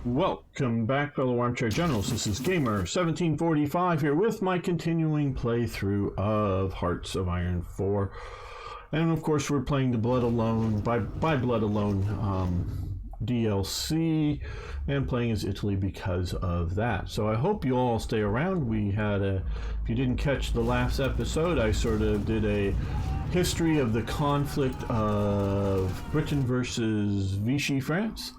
Welcome back, fellow armchair generals. This is Gamer1745 here with my continuing playthrough of Hearts of Iron 4. And of course, we're playing the Blood Alone, by Blood Alone DLC, and playing as Italy because of that. So I hope you all stay around. We had if you didn't catch the last episode, I sort of did a history of the conflict of Britain versus Vichy France,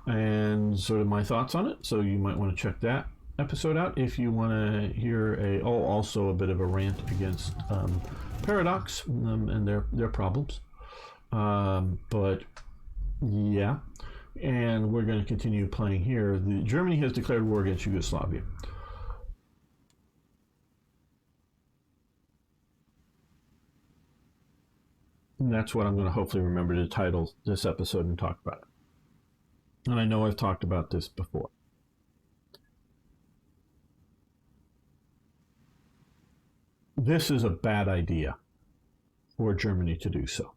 and sort of my thoughts on it. So you might want to check that episode out if you want to hear also a bit of a rant against Paradox and their problems. But yeah, and we're going to continue playing here. Germany has declared war against Yugoslavia. And that's what I'm going to hopefully remember to title this episode and talk about it. And I know I've talked about this before. This is a bad idea for Germany to do so.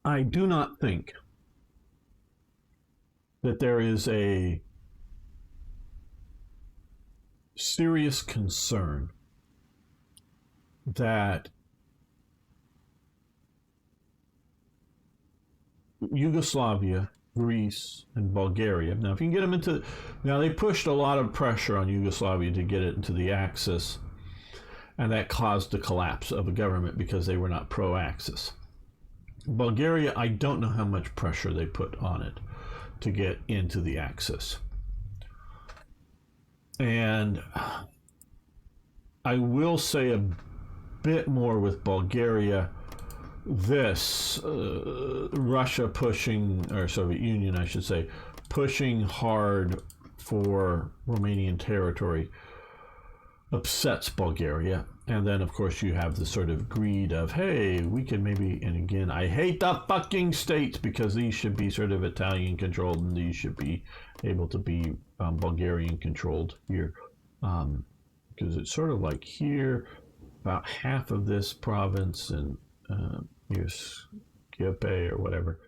I do not think that there is a serious concern that Yugoslavia, Greece, and Bulgaria. Now, if you can get them into, now they pushed a lot of pressure on Yugoslavia to get it into the Axis, and that caused the collapse of a government because they were not pro-Axis. Bulgaria, I don't know how much pressure they put on it to get into the Axis. And I will say a bit more with Bulgaria. This Russia pushing, or Soviet Union I should say, pushing hard for Romanian territory upsets Bulgaria. And then of course you have the sort of greed of, hey, we can maybe, and again, I hate the fucking states because these should be sort of Italian controlled and these should be able to be Bulgarian controlled here. Because it's sort of like here, about half of this province and here's Kiepe or whatever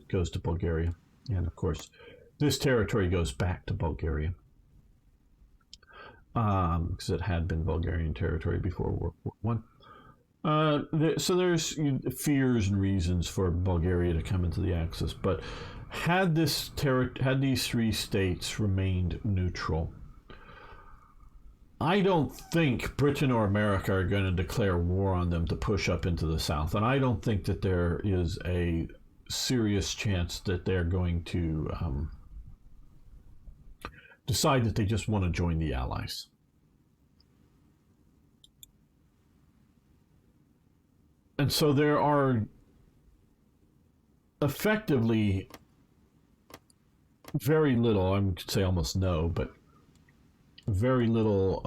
goes to Bulgaria, and of course this territory goes back to Bulgaria because it had been Bulgarian territory before World War I. So there's fears and reasons for Bulgaria to come into the Axis, but had these three states remained neutral, I don't think Britain or America are going to declare war on them to push up into the South. And I don't think that there is a serious chance that they're going to decide that they just want to join the Allies. And so there are effectively very little, I would say almost no, but very little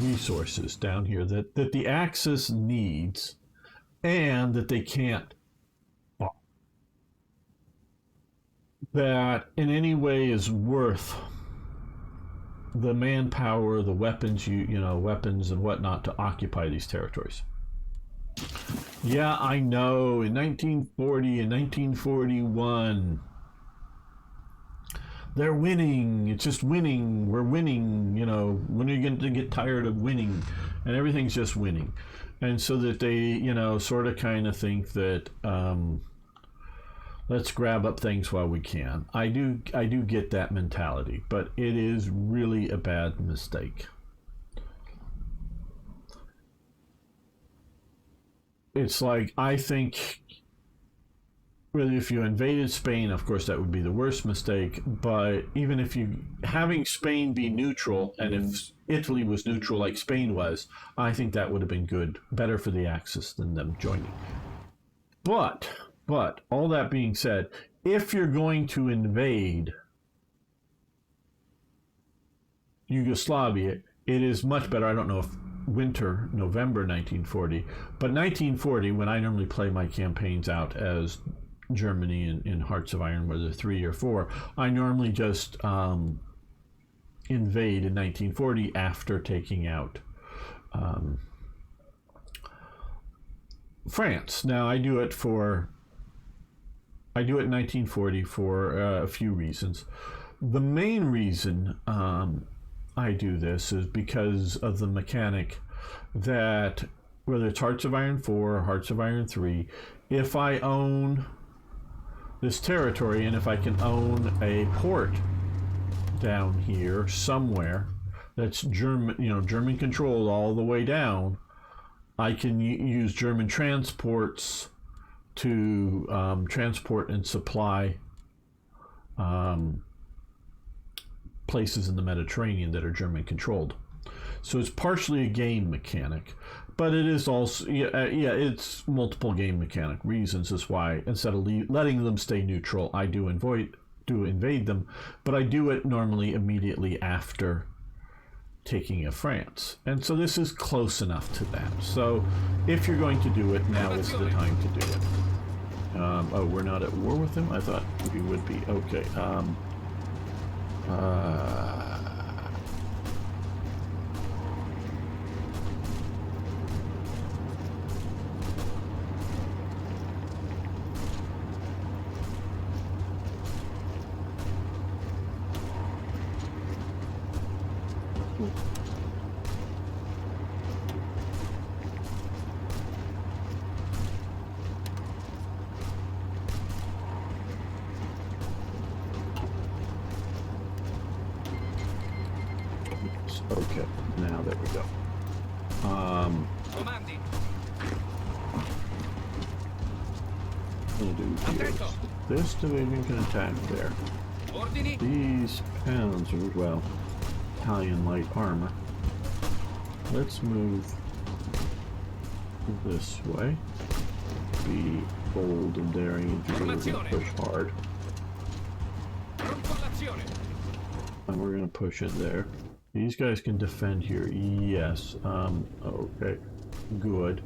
resources down here that the Axis needs and that they can't, that in any way is worth the manpower, the weapons, weapons and whatnot to occupy these territories. Yeah, I know, in 1940 and 1941, they're winning. It's just winning. We're winning. When are you going to get tired of winning? And everything's just winning. And so that they, sort of kind of think that let's grab up things while we can. I do get that mentality, but it is really a bad mistake. It's like, I think, really, if you invaded Spain, of course, that would be the worst mistake. But even if having Spain be neutral, and if Italy was neutral like Spain was, I think that would have been good, better for the Axis than them joining. But all that being said, if you're going to invade Yugoslavia, it is much better. I don't know if November 1940, but 1940, when I normally play my campaigns out as Germany in Hearts of Iron, whether 3 or 4, I normally just invade in 1940 after taking out France. Now I do it in 1940 for a few reasons. The main reason I do this is because of the mechanic that whether it's Hearts of Iron 4 or Hearts of Iron 3, if I own this territory and if I can own a port down here somewhere that's German controlled all the way down, I can use German transports to transport and supply places in the Mediterranean that are German controlled. So it's partially a game mechanic, but it is also it's multiple game mechanic reasons is why instead of letting them stay neutral, I do invade them, but I do it normally immediately after taking of France. And so this is close enough to that. So if you're going to do it, now is the time to do it. Oh, we're not at war with them? I thought we would be. Okay. Okay, now there we go. I'm gonna do this division can attack there. These pounds are, well, Italian light armor. Let's move this way. Be bold and daring and push hard. And we're gonna push it there. These guys can defend here. Yes. Okay. Good.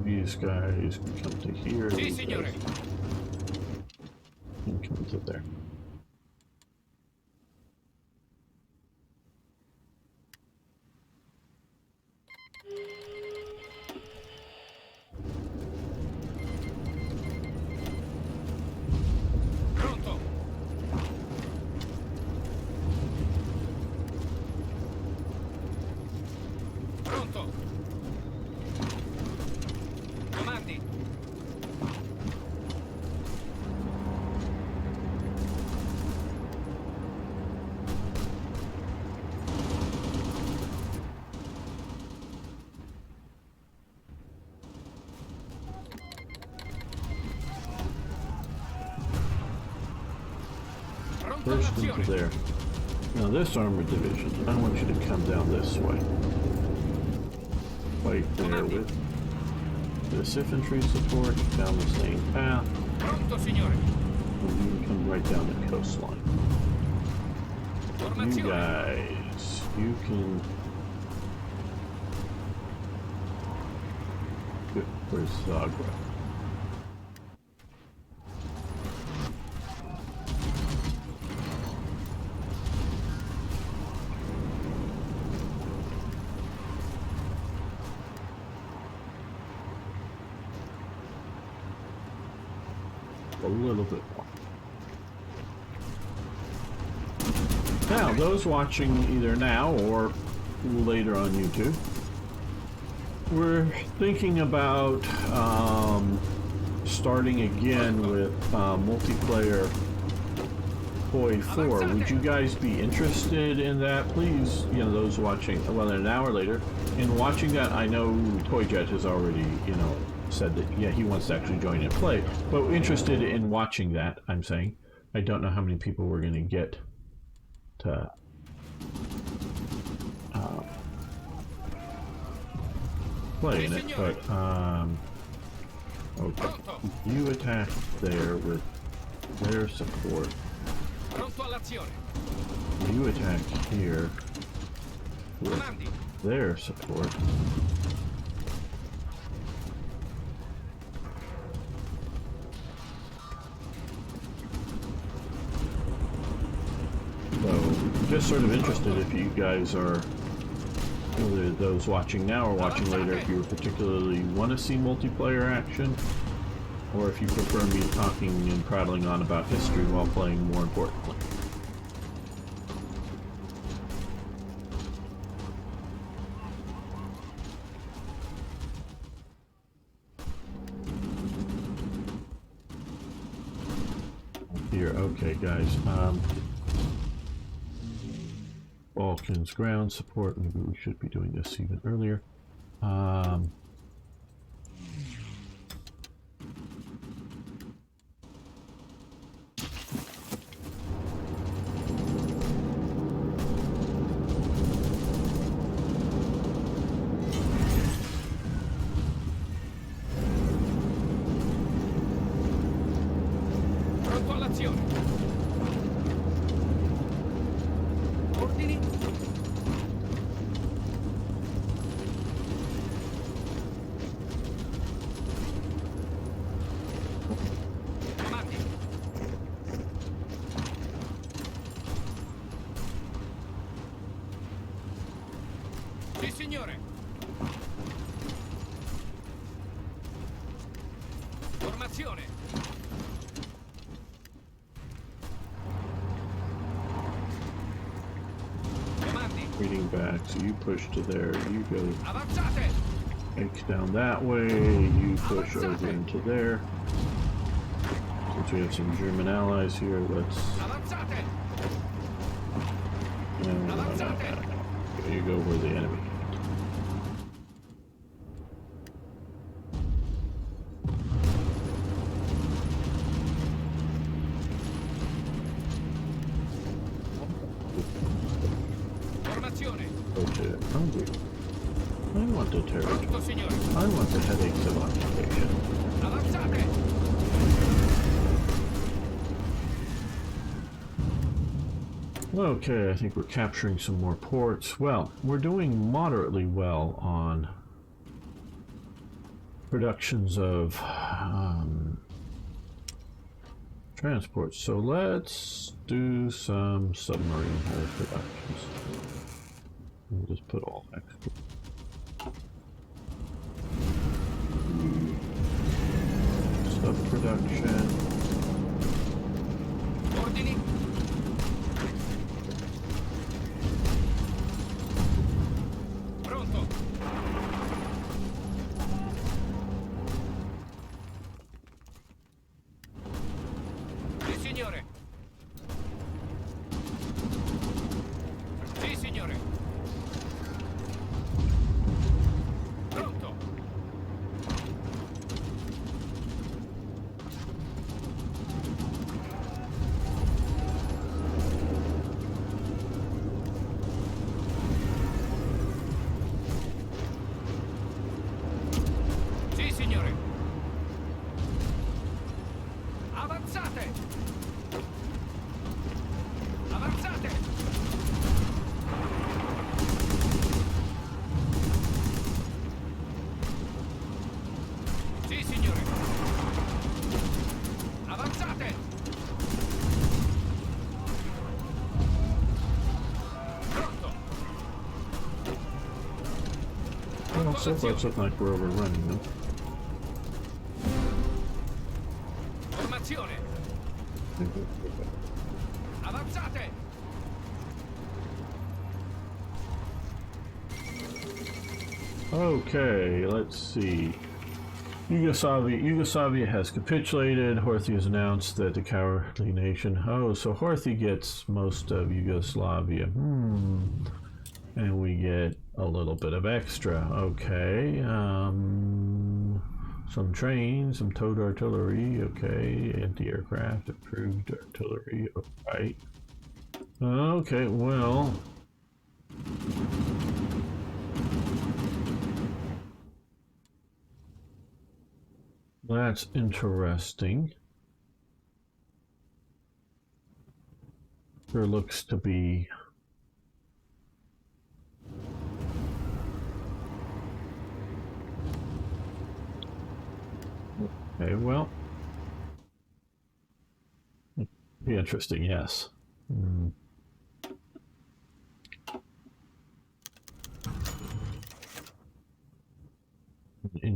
These guys can come to here. These guys can come to there. First into there. Now this armored division, I want you to come down this way. Right there with this infantry support down the same path. And you can come right down the coastline. You guys, you can... Where's Zagra? A little bit more. Now, those watching either now or later on YouTube, we're thinking about starting again with multiplayer HOI IV. Would you guys be interested in that? Please, those watching, well, an hour later, in watching that, I know Toyjet has already, said that, yeah, he wants to actually join and play, but interested in watching that, I'm saying. I don't know how many people we're going to get to play in it, but, okay. You attack there with their support. You attack here with their support. just sort of interested if you guys are, whether those watching now or watching later, if you particularly want to see multiplayer action, or if you prefer me talking and prattling on about history while playing more importantly. Here, okay guys, Balkans ground support, maybe we should be doing this even earlier. Sì, signore. Formazione. Comandi. Reading back, so you push to there, you go Avanzate. X down that way, you push over into there. Since we have some German allies here, let's... Avanzate. No, you go where the enemy. Formazione. Okay, hungry. I want the territory. Pronto, signore. I want the headaches of occupation. Avanzate. Okay, I think we're capturing some more ports. Well, we're doing moderately well on productions of transports. So let's do some submarine hull productions. We'll just put all extra. Sub production. Ordini. Pronto. Sì, signore. Sì, signore. Pronto. Sì, signore. Avanzate. Avanzate. Sì, signore. Avanzate. Pronto. Well, so far it's looking like we're overrunning them. Formazione. Avanzate. Okay, let's see. Yugoslavia has capitulated. Horthy has announced that the cowardly nation. Oh, so Horthy gets most of Yugoslavia. And we get a little bit of extra. Okay. Some trains, some towed artillery. Okay. Anti-aircraft, improved artillery. Alright. Okay, well. That's interesting. There looks to be okay, well, be interesting, yes.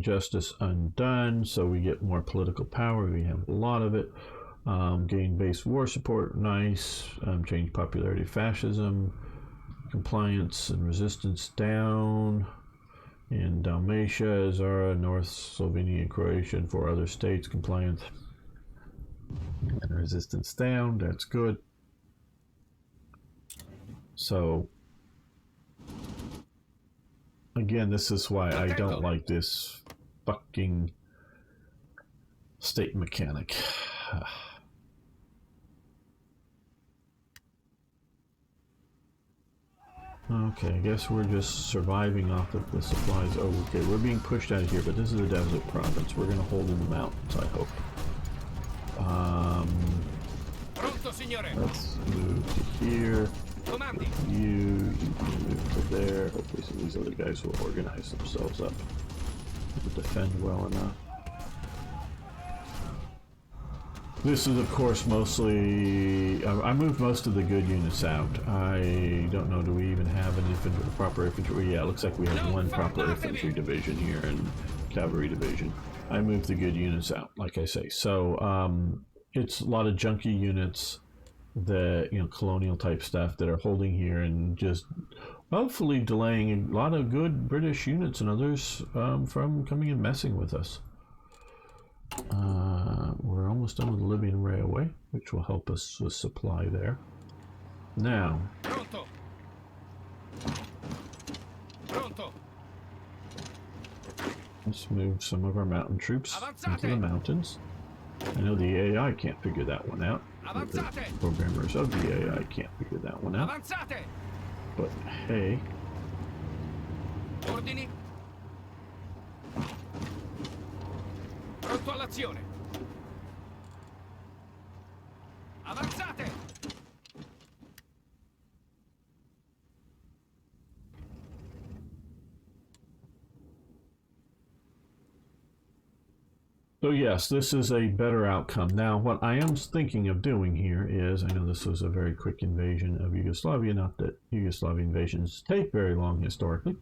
justice undone, so we get more political power. We have a lot of it. Gain base war support, nice. Change popularity of fascism. Compliance and resistance down. In Dalmatia, Zara, North Slovenia, and Croatia, and 4 other states, compliance and resistance down. That's good. So, again, this is why I don't like this fucking state mechanic. Okay, I guess we're just surviving off of the supplies. Oh, okay, we're being pushed out of here, but this is a desert province. We're gonna hold in the mountains, I hope. Pronto, signore. Let's move to here. Comandi. You can move to there. Hopefully some of these other guys will organize themselves up to defend well enough. This is, of course, mostly... I moved most of the good units out. I don't know, do we even have an infantry, proper infantry? Yeah, it looks like we have one proper infantry division here and cavalry division. I moved the good units out, like I say. So, it's a lot of junky units that, you know, colonial type stuff that are holding here and just hopefully delaying a lot of good British units and others from coming and messing with us. We're almost done with the Libyan Railway, which will help us with supply there. Now, Pronto. Pronto. let's move some of our mountain troops into the mountains. I know the AI can't figure that one out. The programmers of the AI can't figure that one out. Avanzate. But hey, Ordini. Pronto all'azione. Avanzate. so yes, this is a better outcome. Now, what I am thinking of doing here is, I know this was a very quick invasion of Yugoslavia, not that Yugoslavian invasions take very long historically.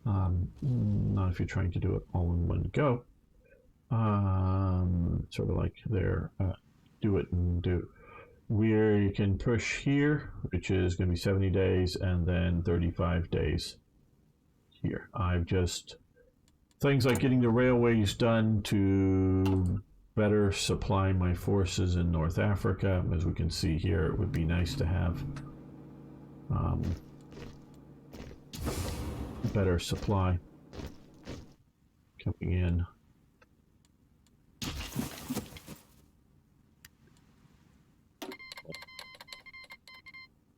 Not if you're trying to do it all in one go. Sort of like their do it and do. Where you can push here, which is going to be 70 days, and then 35 days here. I've just... things like getting the railways done to better supply my forces in North Africa. As we can see here, it would be nice to have better supply coming in.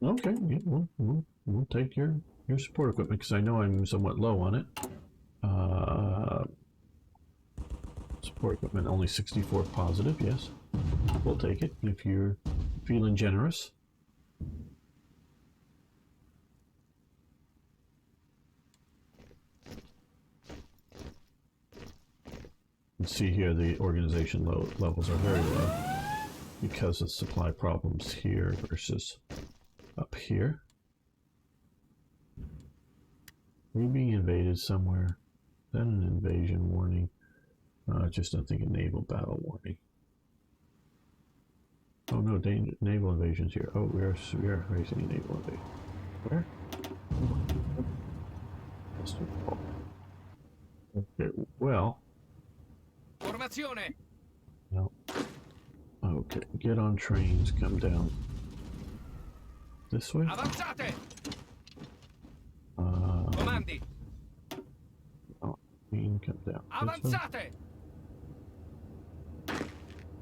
Okay, yeah, we'll take your support equipment because I know I'm somewhat low on it. Support equipment only 64 positive, yes. We'll take it if you're feeling generous. You can see here the organization levels are very low because of supply problems here versus up here. We're being invaded somewhere. Then an invasion warning. Just don't think a naval battle warning. Oh no, naval invasion's here. Oh, we are facing a naval invasion. Where? Okay, well. Formazione. No. Okay, get on trains, come down. This way? Avanzate. Comandi. Oh, come down. Avanzate.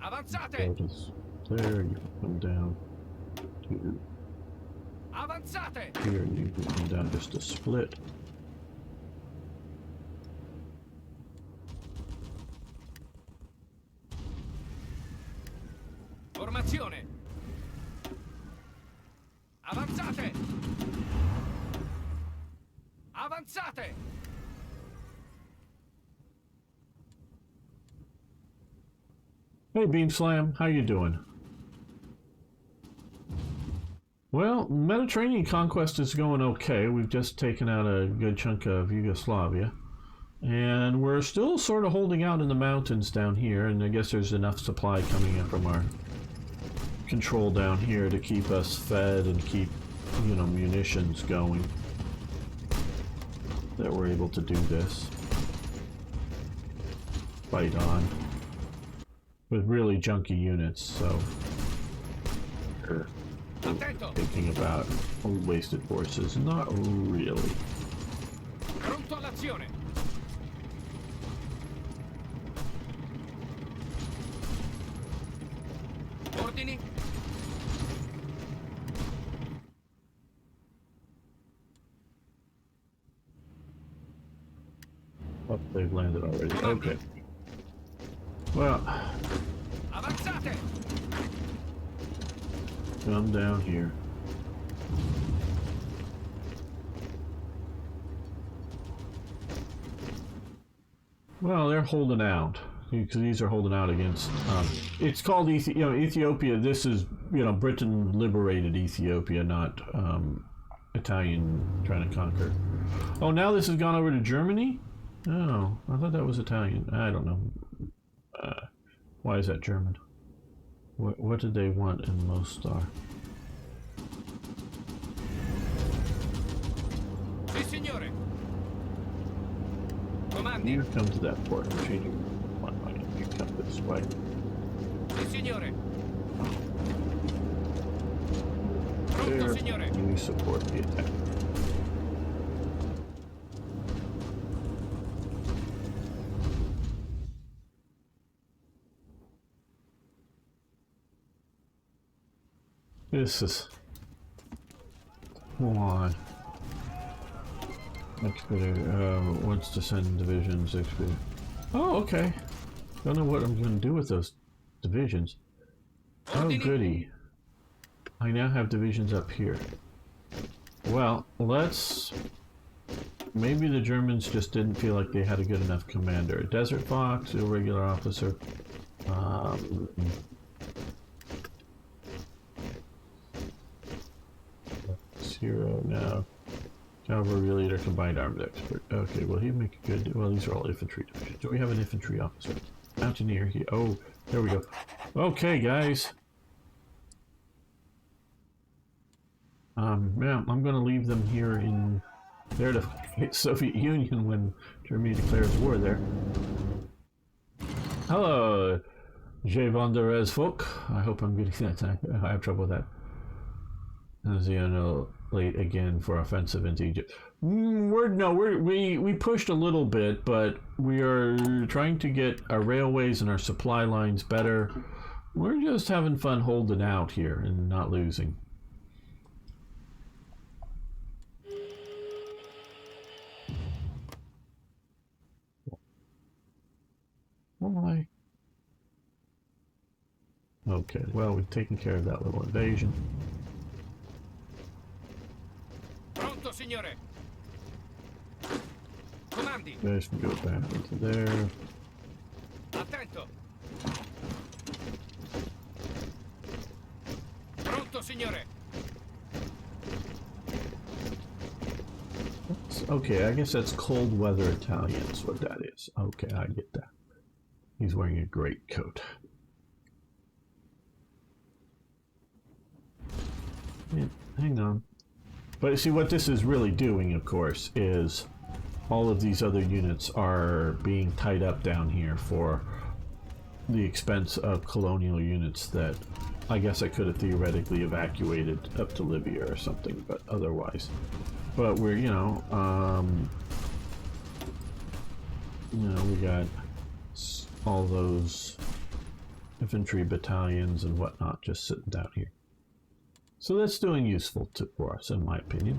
Avanzate. Go to there, you can come down to Avanzate. here, and you can come down just a split. Formazione. Avanzate. Avanzate. Hey, Beam Slam, how you doing? Well, Mediterranean conquest is going okay. We've just taken out a good chunk of Yugoslavia. And we're still sort of holding out in the mountains down here, and I guess there's enough supply coming in from our control down here to keep us fed and keep, you know, munitions going, that we're able to do this. Fight on. With really junky units, so thinking about wasted forces, not really. Pronto all'azione. Ordini. Oh, they've landed already. Okay. Well, Avanzate. come down here. Well, they're holding out. Because these are holding out against. It's called Ethiopia. This is, you know, Britain liberated Ethiopia, not Italian trying to conquer. Oh, now this has gone over to Germany? Oh, I thought that was Italian. I don't know. Why is that German? What did they want in Mostar? Sì, signore. Comandi. You come to that port. I'm changing my mind. You come this way. Sì, signore. There, Pronto, signore. you support the attack. This is... Hold on. Expeditor, wants to send divisions, expeditor. Oh, okay. Don't know what I'm going to do with those divisions. Oh, goody. I now have divisions up here. Well, let's... Maybe the Germans just didn't feel like they had a good enough commander. Desert Fox, irregular officer. Zero now. Cavalry leader, combined arms expert. Okay, well he'd make a good... Well, these are all infantry divisions. Do we have an infantry officer? Mountaineer here. Oh, there we go. Okay, guys. Yeah, I'm going to leave them here in... there to fight Soviet Union when Germany declares war there. Hello, J. von der Res folk. I hope I'm getting that time. I have trouble with that. Xeno late again for offensive into Egypt. We pushed a little bit, but we are trying to get our railways and our supply lines better. We're just having fun holding out here and not losing. Why? Okay, well, we've taken care of that little invasion. Pronto, signore. Comandi. You guys can go back into there. Attento. Pronto, signore. Okay, I guess that's cold weather Italians, what that is. Okay, I get that. He's wearing a great coat. Yeah, hang on. But see, what this is really doing, of course, is all of these other units are being tied up down here for the expense of colonial units that I guess I could have theoretically evacuated up to Libya or something, but otherwise. But we're, you know, we got all those infantry battalions and whatnot just sitting down here. So that's doing useful for us, in my opinion.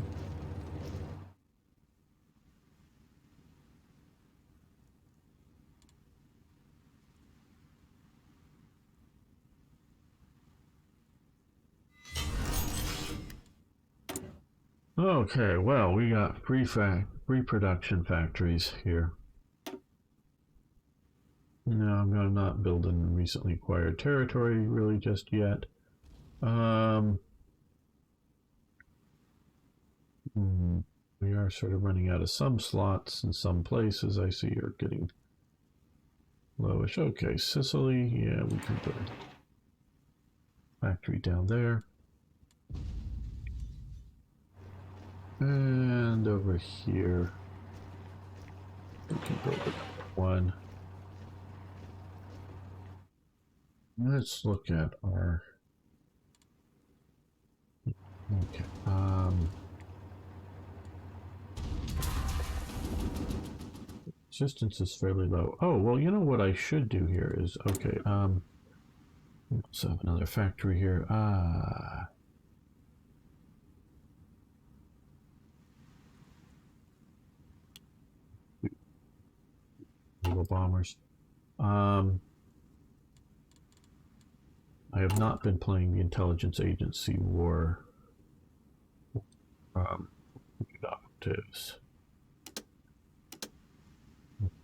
Okay, well, we got pre-production factories here. No, I'm not building recently acquired territory really just yet. We are sort of running out of some slots in some places. I see you're getting lowish. Okay, Sicily. Yeah, we can put a factory down there. And over here, we can build one. Let's look at our... Okay. Resistance is fairly low. Oh, well, you know what I should do here is... Okay, let's have another factory here. Naval bombers. I have not been playing the intelligence agency war operatives.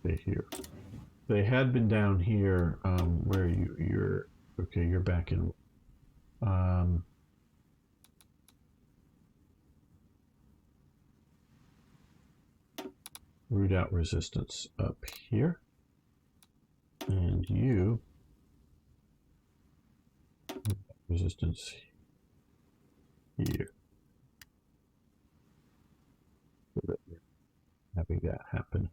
Okay, here. They had been down here. Where you're okay. You're back in. Root out resistance up here, and you resistance here. So that you're having that happen.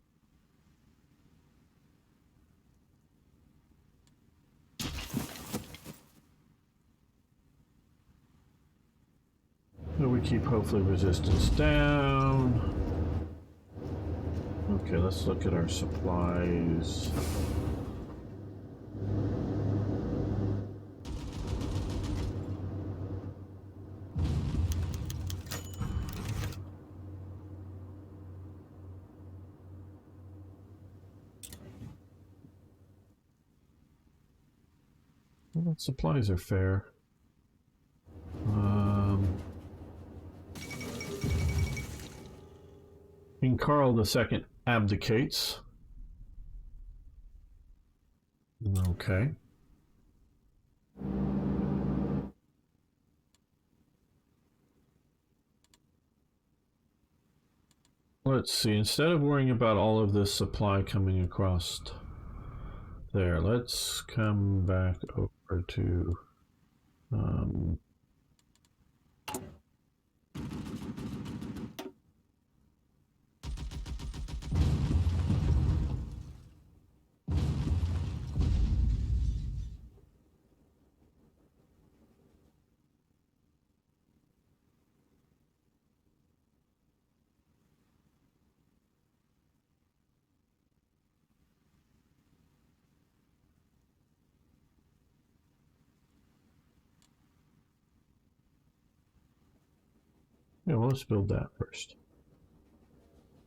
So we keep hopefully resistance down. Okay, let's look at our supplies. Well, supplies are fair. King Carl II abdicates. Okay. Let's see, instead of worrying about all of this supply coming across there, let's come back over to yeah, well, let's build that first.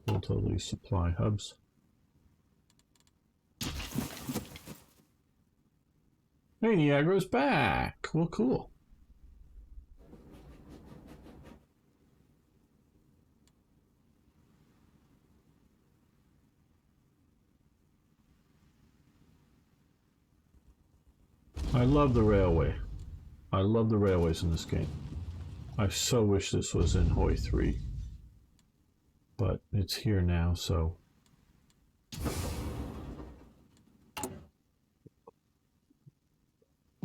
Build all these supply hubs. Hey, Niagara's back. Well, cool. I love the railway. I love the railways in this game. I so wish this was in HOI IV. But it's here now, so...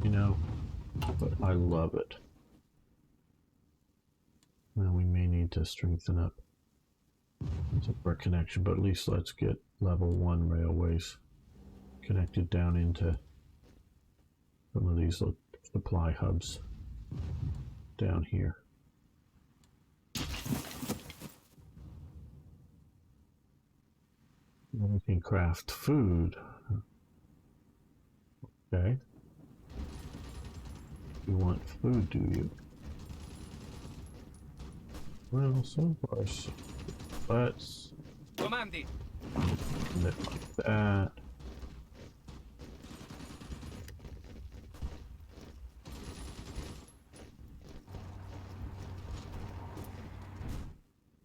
You know, but I love it. Now we may need to strengthen up our connection, but at least let's get level 1 railways connected down into some of these supply hubs down here. And we can craft food. Okay. You want food, do you? Well, so far, so let's Comandi. like that.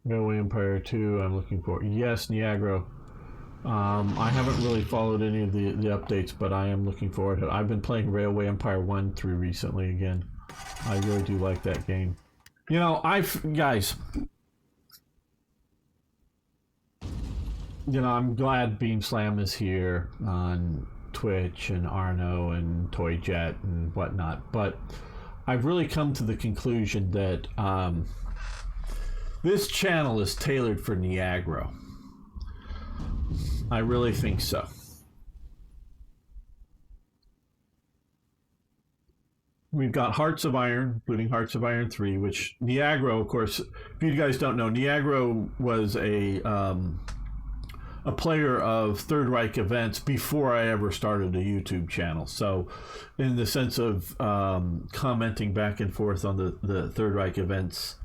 Railway Empire 2, I'm looking for. Yes, Niagara. I haven't really followed any of the updates, but I am looking forward to it. I've been playing Railway Empire 1 through recently again. I really do like that game. You know, guys, I'm glad Beam Slam is here on Twitch and Arno and Toyjet and whatnot, but I've really come to the conclusion that this channel is tailored for Niagara. I really think so. We've got Hearts of Iron, including Hearts of Iron 3, which Niagara, of course, if you guys don't know, Niagara was a player of Third Reich events before I ever started a YouTube channel. So in the sense of commenting back and forth on the Third Reich events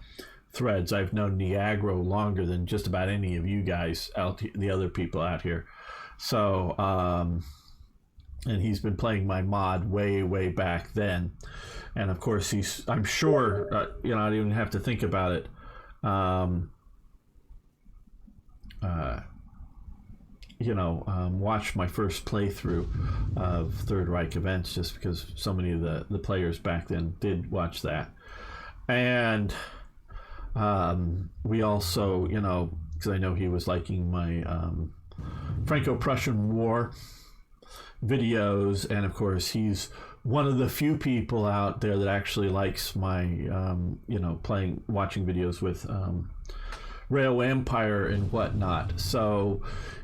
threads, I've known Niagara longer than just about any of you guys the other people out here. So and he's been playing my mod way back then, and of course I'm sure I don't even have to think about it. Watched my first playthrough of Third Reich events just because so many of the players back then did watch that. And we also, because I know he was liking my Franco-Prussian War videos, and of course he's one of the few people out there that actually likes my watching videos with Railway Empire and whatnot. So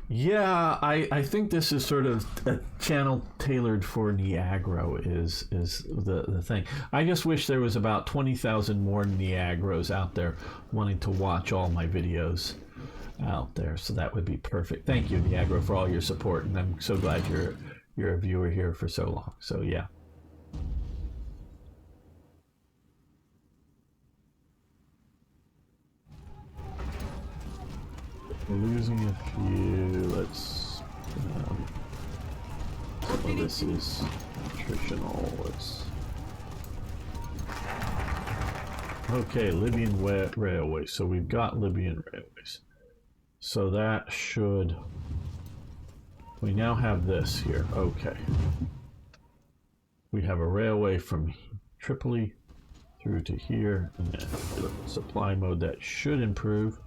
yeah, I think this is sort of a channel tailored for Niagara is the thing. I just wish there was about 20,000 more Niagaras out there wanting to watch all my videos out there, so that would be perfect. Thank you, Niagara, for all your support, and I'm so glad you're a viewer here for so long. So yeah. We're losing a few. Let's well, this is attritional. Let's okay, Libyan railway. So we've got Libyan railways, so that should, we now have this here. Okay, we have a railway from Tripoli through to here, and then supply mode that should improve.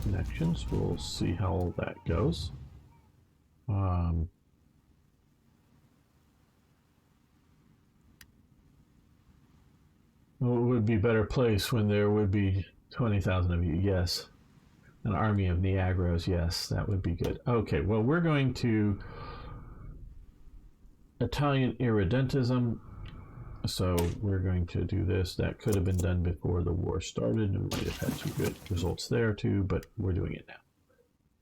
Connections, we'll see how all that goes. Well, it would be a better place when there would be 20,000 of you, yes. An army of Niagaras, yes, that would be good. Okay, well, we're going to Italian irredentism. So we're going to do this. That could have been done before the war started, and we might have had some good results there too, but we're doing it now.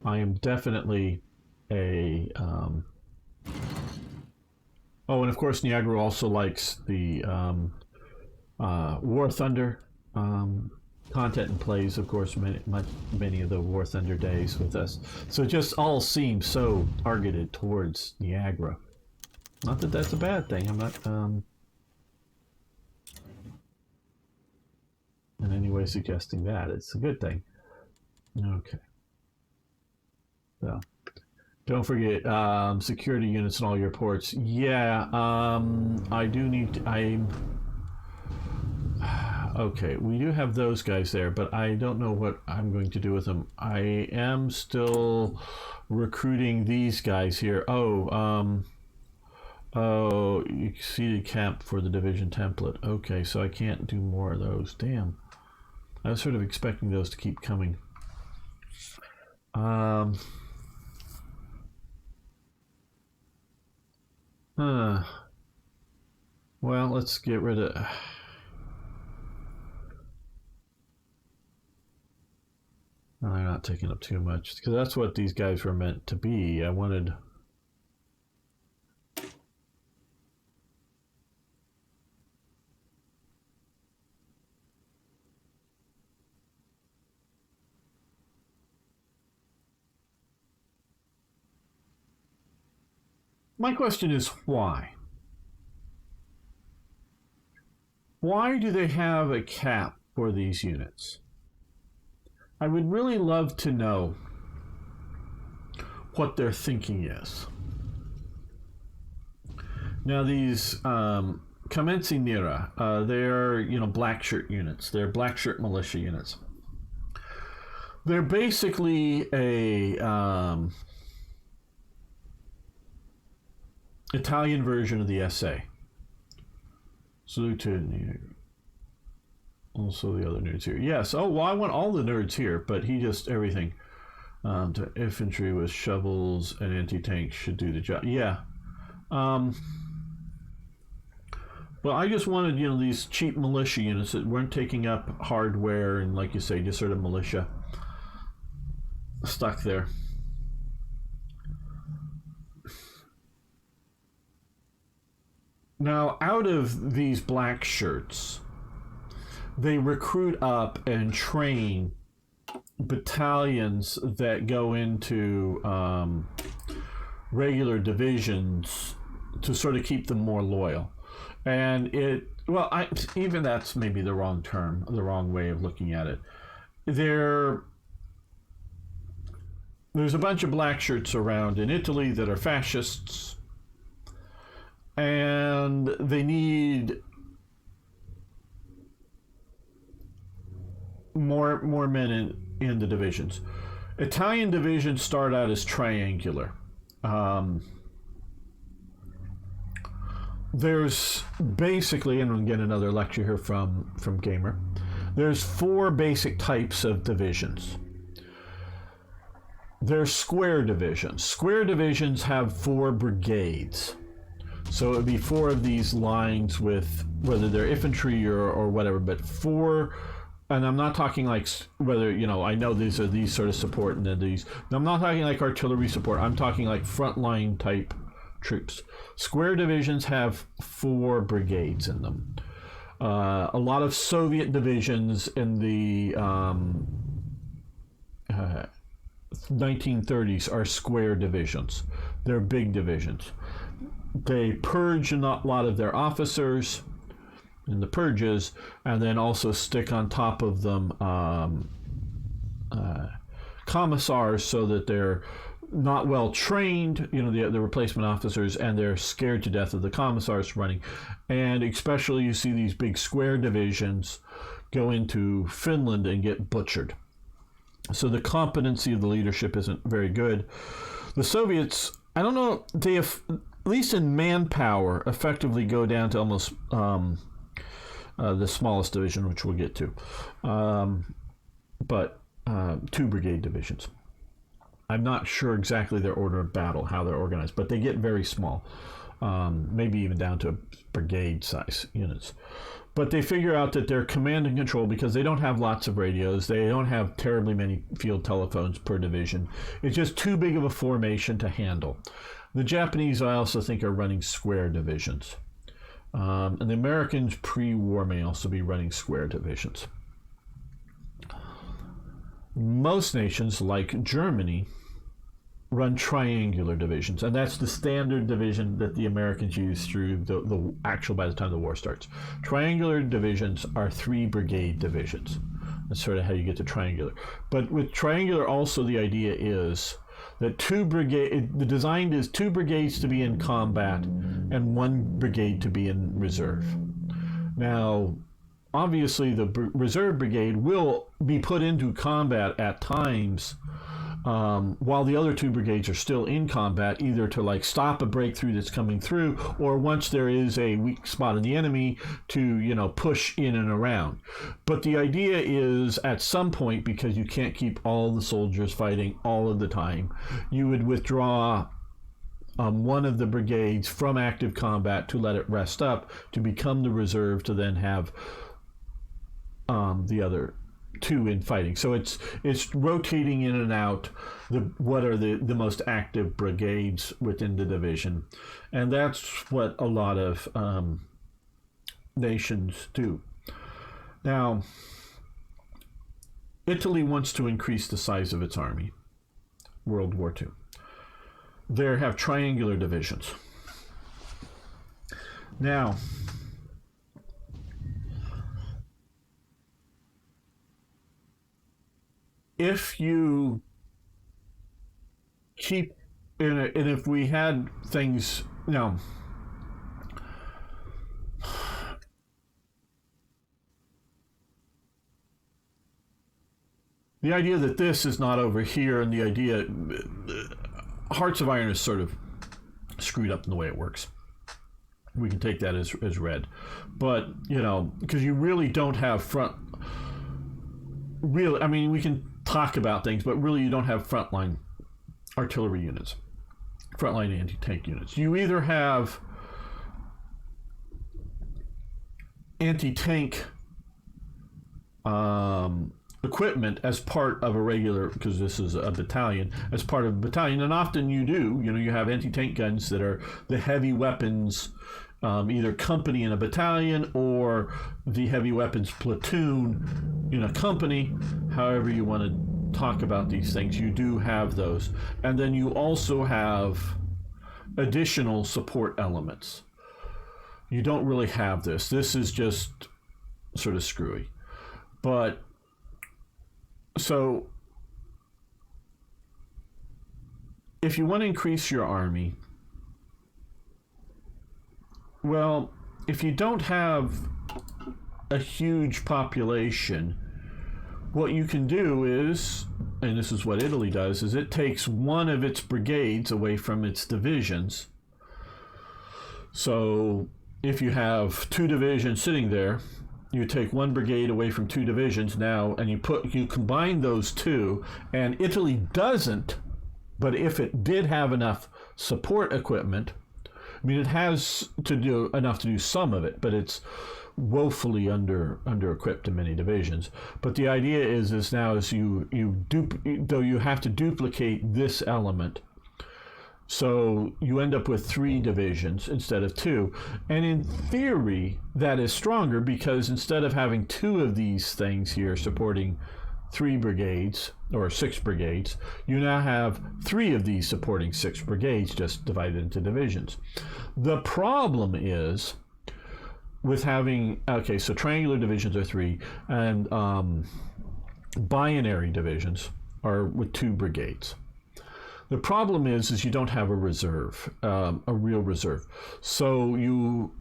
I am definitely a oh, and of course Niagara also likes the War Thunder content and plays, of course, many of the War Thunder days with us. So it just all seems so targeted towards Niagara. Not that that's a bad thing. I'm not in any way suggesting that. It's a good thing. Okay. So, don't forget security units in all your ports. Yeah, I do need to, okay, we do have those guys there, but I don't know what I'm going to do with them. I am still recruiting these guys here. Oh, you exceeded cap for the division template. Okay, so I can't do more of those. Damn. I was sort of expecting those to keep coming. Well, let's get rid of... No, they're not taking up too much, because that's what these guys were meant to be. I wanted... My question is why? Why do they have a cap for these units? I would really love to know what their thinking is. Now these Nera. They're, black shirt units. They're black shirt militia units. They're basically a Italian version of the SA. Salute to also the other nerds here. Yes. Oh, well, I want all the nerds here, but he just everything. To infantry with shovels and anti-tanks should do the job. Yeah. Well, I just wanted, these cheap militia units that weren't taking up hardware and, like you say, just sort of militia stuck there. Now, out of these black shirts, they recruit up and train battalions that go into regular divisions to sort of keep them more loyal. And even that's maybe the wrong term, the wrong way of looking at it. There's a bunch of black shirts around in Italy that are fascists, and they need more men in the divisions. Italian divisions start out as triangular. There's basically, and we'll get another lecture here from Gamer, there's 4 basic types of divisions. There's square divisions. Square divisions have 4 brigades. So it would be 4 of these lines with, whether they're infantry or whatever, but 4. And I'm not talking like whether, I know these are these sort of support and then these. I'm not talking like artillery support. I'm talking like frontline type troops. Square divisions have 4 brigades in them. A lot of Soviet divisions in the 1930s are square divisions. They're big divisions. They purge a lot of their officers in the purges, and then also stick on top of them commissars, so that they're not well trained, the replacement officers, and they're scared to death of the commissars running. And especially you see these big square divisions go into Finland and get butchered. So the competency of the leadership isn't very good. The Soviets, I don't know, they have, at least in manpower, effectively go down to almost the smallest division, which we'll get to, but 2 brigade divisions. I'm not sure exactly their order of battle, how they're organized, but they get very small, maybe even down to brigade size units. But they figure out that they're command and control because they don't have lots of radios. They don't have terribly many field telephones per division. It's just too big of a formation to handle. The Japanese, I also think, are running square divisions. And the Americans pre-war may also be running square divisions. Most nations, like Germany, run triangular divisions, and that's the standard division that the Americans use through the actual, by the time the war starts. Triangular divisions are 3 brigade divisions. That's sort of how you get to triangular. But with triangular, also the idea is that the design is 2 brigades to be in combat and 1 brigade to be in reserve. Now, obviously, the reserve brigade will be put into combat at times while the other 2 brigades are still in combat, either to stop a breakthrough that's coming through, or once there is a weak spot in the enemy to push in and around. But the idea is, at some point, because you can't keep all the soldiers fighting all of the time, you would withdraw one of the brigades from active combat to let it rest up, to become the reserve, to then have the other 2 in fighting. So it's rotating in and out what are the most active brigades within the division, and that's what a lot of nations do. Now, Italy wants to increase the size of its army. World War II. They have triangular divisions. Now, if you keep, and if we had things, the idea that this is not over here, and the idea Hearts of Iron is sort of screwed up in the way it works. We can take that as read. But, you know, because you really don't have really, I mean, we can talk about things, but really you don't have frontline artillery units, frontline anti-tank units. You either have anti-tank equipment as part of a regular, because this is a battalion, as part of a battalion, and often you do, you know, you have anti-tank guns that are the heavy weapons, either company in a battalion or the heavy weapons platoon in a company, however you want to talk about these things. You do have those. And then you also have additional support elements. You don't really have this. This is just sort of screwy. But so if you want to increase your army, well, if you don't have a huge population, what you can do is, and this is what Italy does, is it takes one of its brigades away from its divisions. So if you have two divisions sitting there, you take one brigade away from two divisions now, and you combine those two, and Italy doesn't, but if it did have enough support equipment, I mean, it has to do enough to do some of it, but it's woefully under equipped in many divisions. But the idea is now though you have to duplicate this element, so you end up with 3 divisions instead of 2. And in theory, that is stronger, because instead of having 2 of these things here supporting 3 brigades or 6 brigades, you now have 3 of these supporting 6 brigades, just divided into divisions. The problem is with having, okay, so triangular divisions are 3, and binary divisions are with 2 brigades. The problem is you don't have a reserve, a real reserve. So you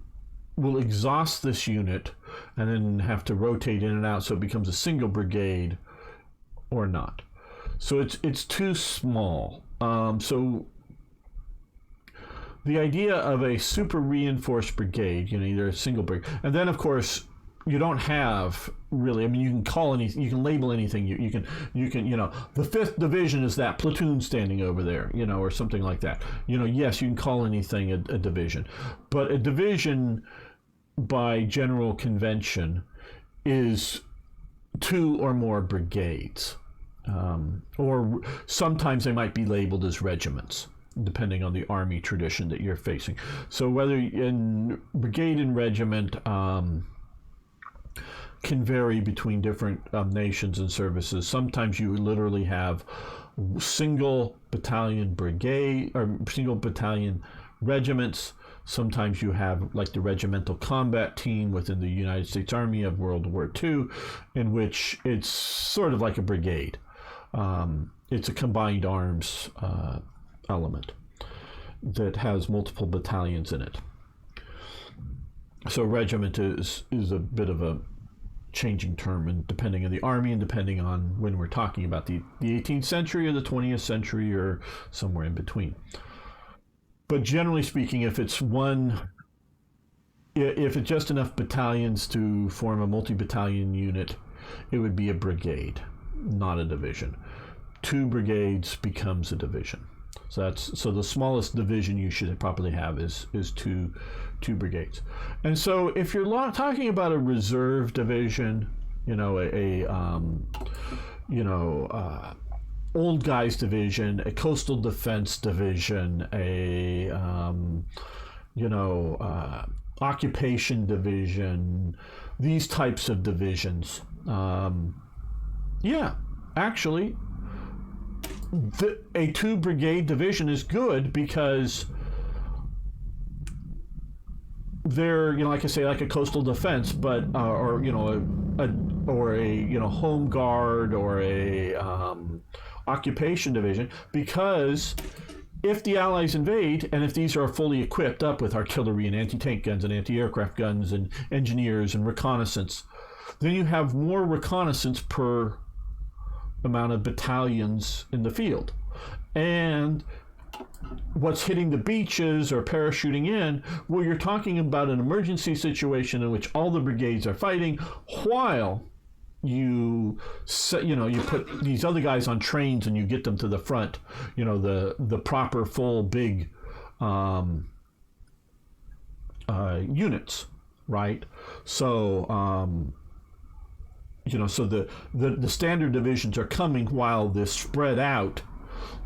will exhaust this unit and then have to rotate in and out, so it becomes a single brigade or not. So it's too small. So the idea of a super reinforced brigade, you know, either a single brigade, and then of course you don't have really, I mean, you can call anything, you can label anything, you can, you know, the 5th division is that platoon standing over there, you know, or something like that. You know, yes, you can call anything a division, but a division by general convention is 2 or more brigades, or sometimes they might be labeled as regiments, depending on the army tradition that you're facing. So whether in brigade and regiment can vary between different nations and services. Sometimes you literally have single battalion brigade or single battalion regiments. Sometimes you have like the regimental combat team within the United States Army of World War II, in which it's sort of like a brigade. It's a combined arms element that has multiple battalions in it. So regiment is a bit of a changing term, and depending on the army and depending on when we're talking about the 18th century or the 20th century or somewhere in between. But generally speaking, if it's just enough battalions to form a multi-battalion unit, it would be a brigade, not a division. 2 brigades becomes a division. So the smallest division you should probably have is 2 brigades. And so if you're talking about a reserve division, you know, old guys division, a coastal defense division, a occupation division, these types of divisions, actually a 2 brigade division is good, because they're, you know, like I say, like a coastal defense, but or you know, a home guard or a occupation division, because if the Allies invade, and if these are fully equipped up with artillery and anti-tank guns and anti-aircraft guns and engineers and reconnaissance, then you have more reconnaissance per amount of battalions in the field. And what's hitting the beaches or parachuting in, well, you're talking about an emergency situation in which all the brigades are fighting while you put these other guys on trains and you get them to the front, the proper full big units, right? So so the standard divisions are coming while this spread out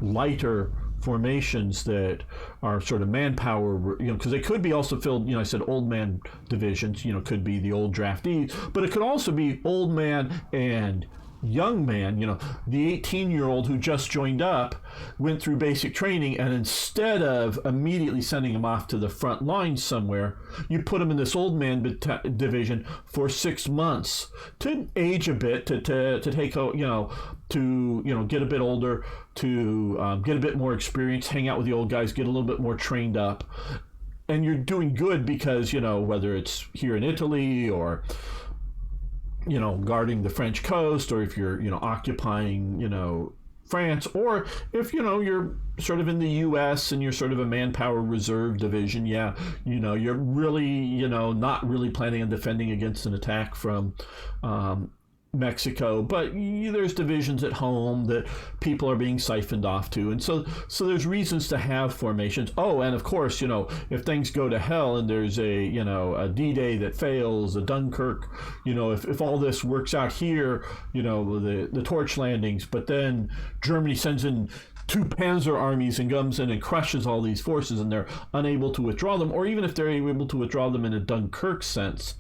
lighter formations that are sort of manpower, because they could be also filled, I said old man divisions, could be the old draftees, but it could also be old man and young man, the 18-year-old who just joined up, went through basic training, and instead of immediately sending him off to the front lines somewhere, you put him in this old man division for 6 months to age a bit, to take, to get a bit older, to get a bit more experience, hang out with the old guys, get a little bit more trained up. And you're doing good because, whether it's here in Italy or guarding the French coast, or if you're, occupying, France, or if, you're sort of in the U.S. and you're sort of a manpower reserve division, you're really, not really planning on defending against an attack from Mexico, but there's divisions at home that people are being siphoned off to, and so there's reasons to have formations. Oh, and of course, if things go to hell and there's a D-Day that fails, a Dunkirk, if all this works out here, the torch landings, but then Germany sends in 2 Panzer armies and comes in and crushes all these forces and they're unable to withdraw them, or even if they're able to withdraw them in a Dunkirk sense,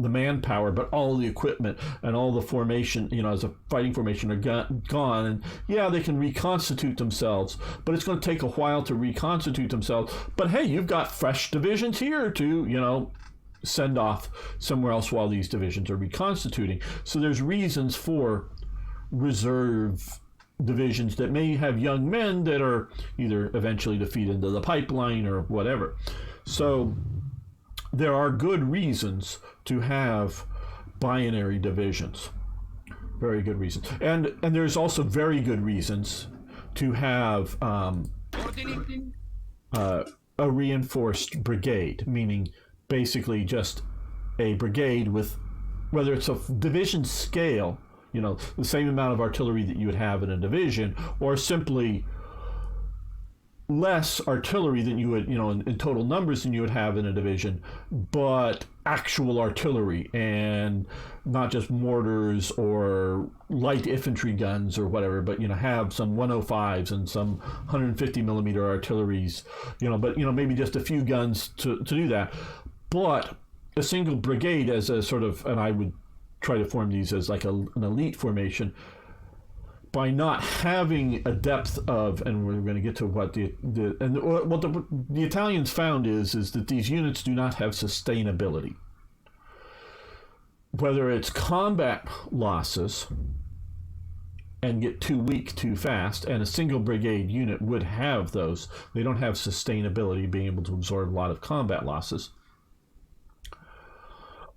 the manpower, but all the equipment and all the formation, as a fighting formation, are gone. And they can reconstitute themselves, but it's going to take a while to reconstitute themselves. But hey, you've got fresh divisions here to, send off somewhere else while these divisions are reconstituting. So there's reasons for reserve divisions that may have young men that are either eventually to feed into the pipeline or whatever. So there are good reasons to have binary divisions. Very good reasons. And there's also very good reasons to have a reinforced brigade, meaning basically just a brigade with, whether it's a division scale, the same amount of artillery that you would have in a division, or simply less artillery than you would, in total numbers than you would have in a division, but actual artillery and not just mortars or light infantry guns or whatever, but, have some 105s and some 150 millimeter artilleries, but, maybe just a few guns to do that. But a single brigade as a sort of, and I would try to form these as like an elite formation, by not having a depth of, and we're going to get to what the Italians found is that these units do not have sustainability. Whether it's combat losses and get too weak too fast, and a single brigade unit would have those, they don't have sustainability, being able to absorb a lot of combat losses.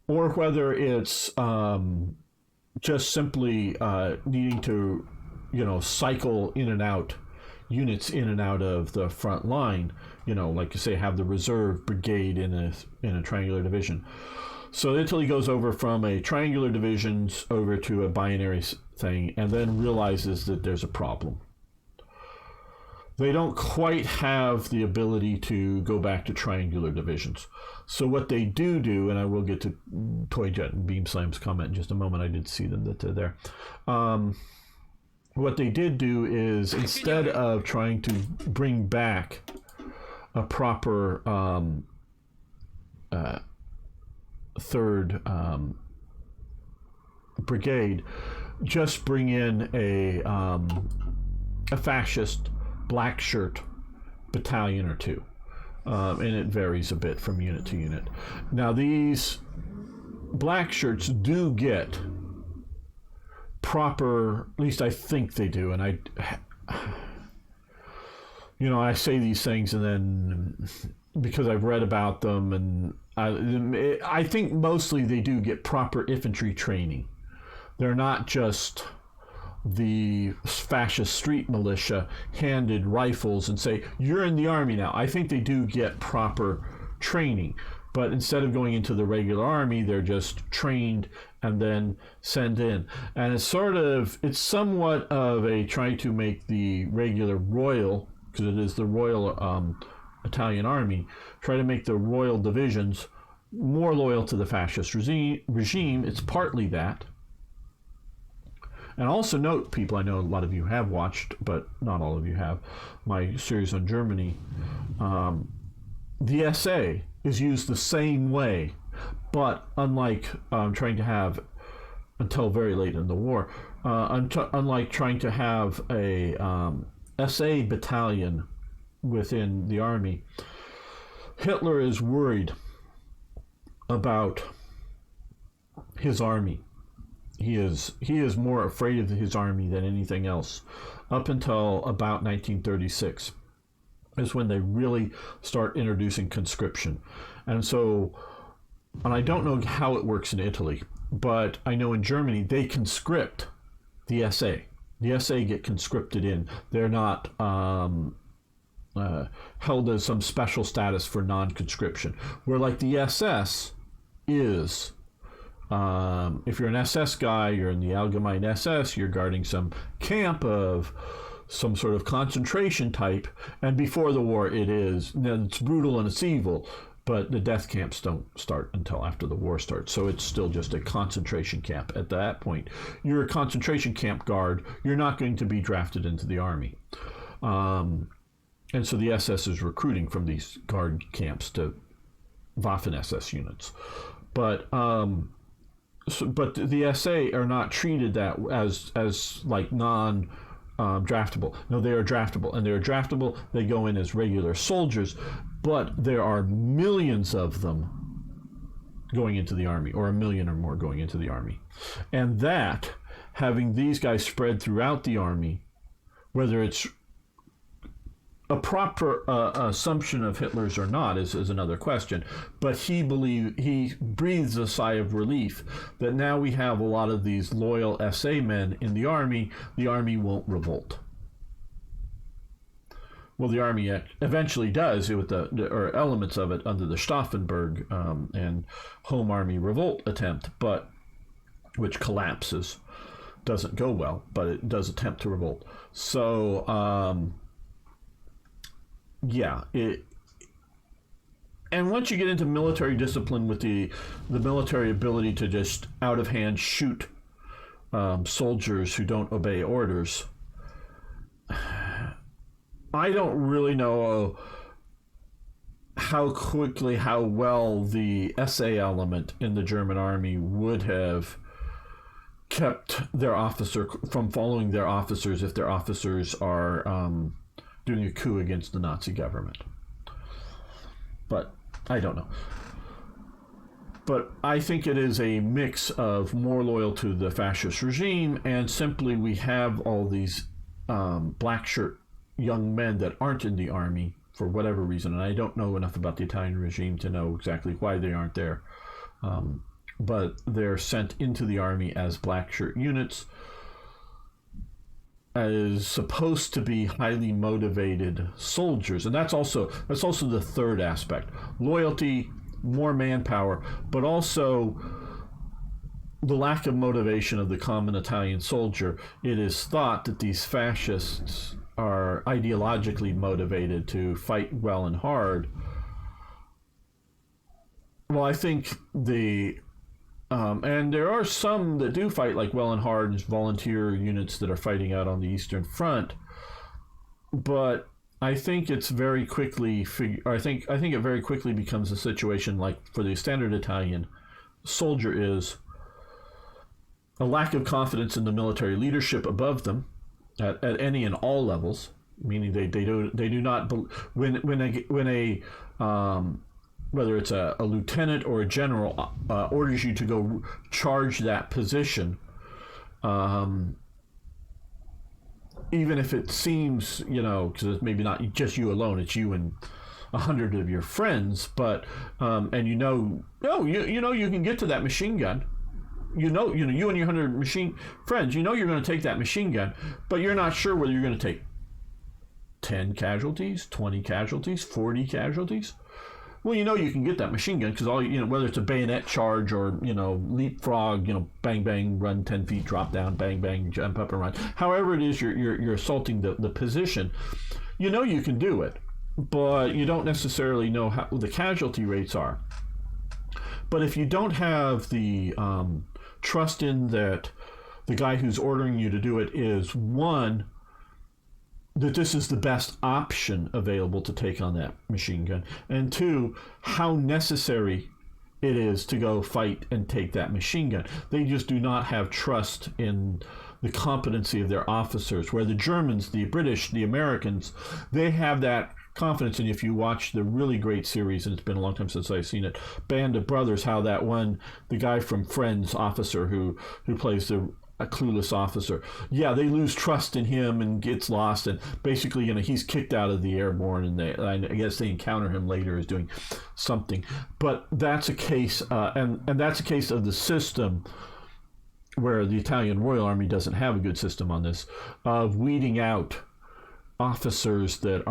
Or whether it's just simply needing to cycle in and out, units in and out of the front line, like you say, have the reserve brigade in a triangular division. So Italy goes over from a triangular divisions over to a binary thing, and then realizes that there's a problem. They don't quite have the ability to go back to triangular divisions. So what they do, and I will get to Toy Jet and Beam Slam's comment in just a moment, I did see them that they're there. What they did do is, instead of trying to bring back a proper third brigade, just bring in a fascist black shirt battalion or two, and it varies a bit from unit to unit. Now these black shirts do get proper, at least I think they do, and I say these things and then because I've read about them, and I think mostly they do get proper infantry training. They're not just the fascist street militia handed rifles and say, you're in the army now. I think they do get proper training, but instead of going into the regular army, they're just trained and then sent in. And it's somewhat of a trying to make the regular royal, because it is the royal Italian army, try to make the royal divisions more loyal to the fascist regime. It's partly that. And also note, people, I know a lot of you have watched, but not all of you have, my series on Germany. The SA is used the same way, but unlike trying to have, until very late in the war, unlike trying to have a SA battalion within the army, Hitler is worried about his army. He is more afraid of his army than anything else. Up until about 1936 is when they really start introducing conscription. And I don't know how it works in Italy, but I know in Germany they conscript the SA. The SA get conscripted in. They're not held as some special status for non-conscription. Where like the SS is, if you're an SS guy, you're in the Allgemeine SS, you're guarding some camp of some sort of concentration type, and before the war it's brutal and it's evil, but the death camps don't start until after the war starts, so it's still just a concentration camp. At that point, you're a concentration camp guard, you're not going to be drafted into the army. And so the SS is recruiting from these guard camps to Waffen-SS units. But the SA are not treated that as like draftable. No, they are draftable, and they're draftable. They go in as regular soldiers, but there are millions of them going into the army, or 1 million or more going into the army, and that having these guys spread throughout the army, whether it's a proper assumption of Hitler's or not is another question, but he breathes a sigh of relief that now we have a lot of these loyal SA men in the army won't revolt. Well, the army eventually does, with or elements of it under the Stauffenberg and Home Army revolt attempt, but which collapses, doesn't go well, but it does attempt to revolt. So and once you get into military discipline with the military ability to just out of hand shoot soldiers who don't obey orders, I don't really know how well the SA element in the German army would have kept their officer from following their officers if their officers are doing a coup against the Nazi government. But I don't know. But I think it is a mix of more loyal to the fascist regime, and simply we have all these black shirt young men that aren't in the army for whatever reason, and I don't know enough about the Italian regime to know exactly why they aren't there. But they're sent into the army as black shirt units, as supposed to be highly motivated soldiers. And that's also the third aspect. Loyalty, more manpower, but also the lack of motivation of the common Italian soldier. It is thought that these fascists are ideologically motivated to fight well and hard. Well, I think and there are some that do fight like well and hard, volunteer units that are fighting out on the Eastern Front. But I think it's very quickly I think it very quickly becomes a situation like for the standard Italian soldier is a lack of confidence in the military leadership above them at any and all levels, meaning they do not when a whether it's a lieutenant or a general orders you to go charge that position, even if it seems, because it's maybe not just you alone, it's you and 100 of your friends, but and you can get to that machine gun, you and your 100 machine friends, you're going to take that machine gun, but you're not sure whether you're going to take 10 casualties, 20 casualties, 40 casualties. Well, you can get that machine gun because whether it's a bayonet charge or, leapfrog, bang, bang, run 10 feet, drop down, bang, bang, jump up and run. However it is you're assaulting the position, you can do it, but you don't necessarily know how the casualty rates are. But if you don't have the trust in that the guy who's ordering you to do it is, one, that this is the best option available to take on that machine gun, and two, how necessary it is to go fight and take that machine gun. They just do not have trust in the competency of their officers, where the Germans, the British, the Americans, they have that confidence. And if you watch the really great series, and it's been a long time since I've seen it, Band of Brothers, how that the guy from Friends, officer who plays a clueless officer, they lose trust in him and gets lost, and basically he's kicked out of the airborne, and I guess they encounter him later as doing something. But that's a case and that's a case of the system where the Italian Royal Army doesn't have a good system on this, of weeding out officers that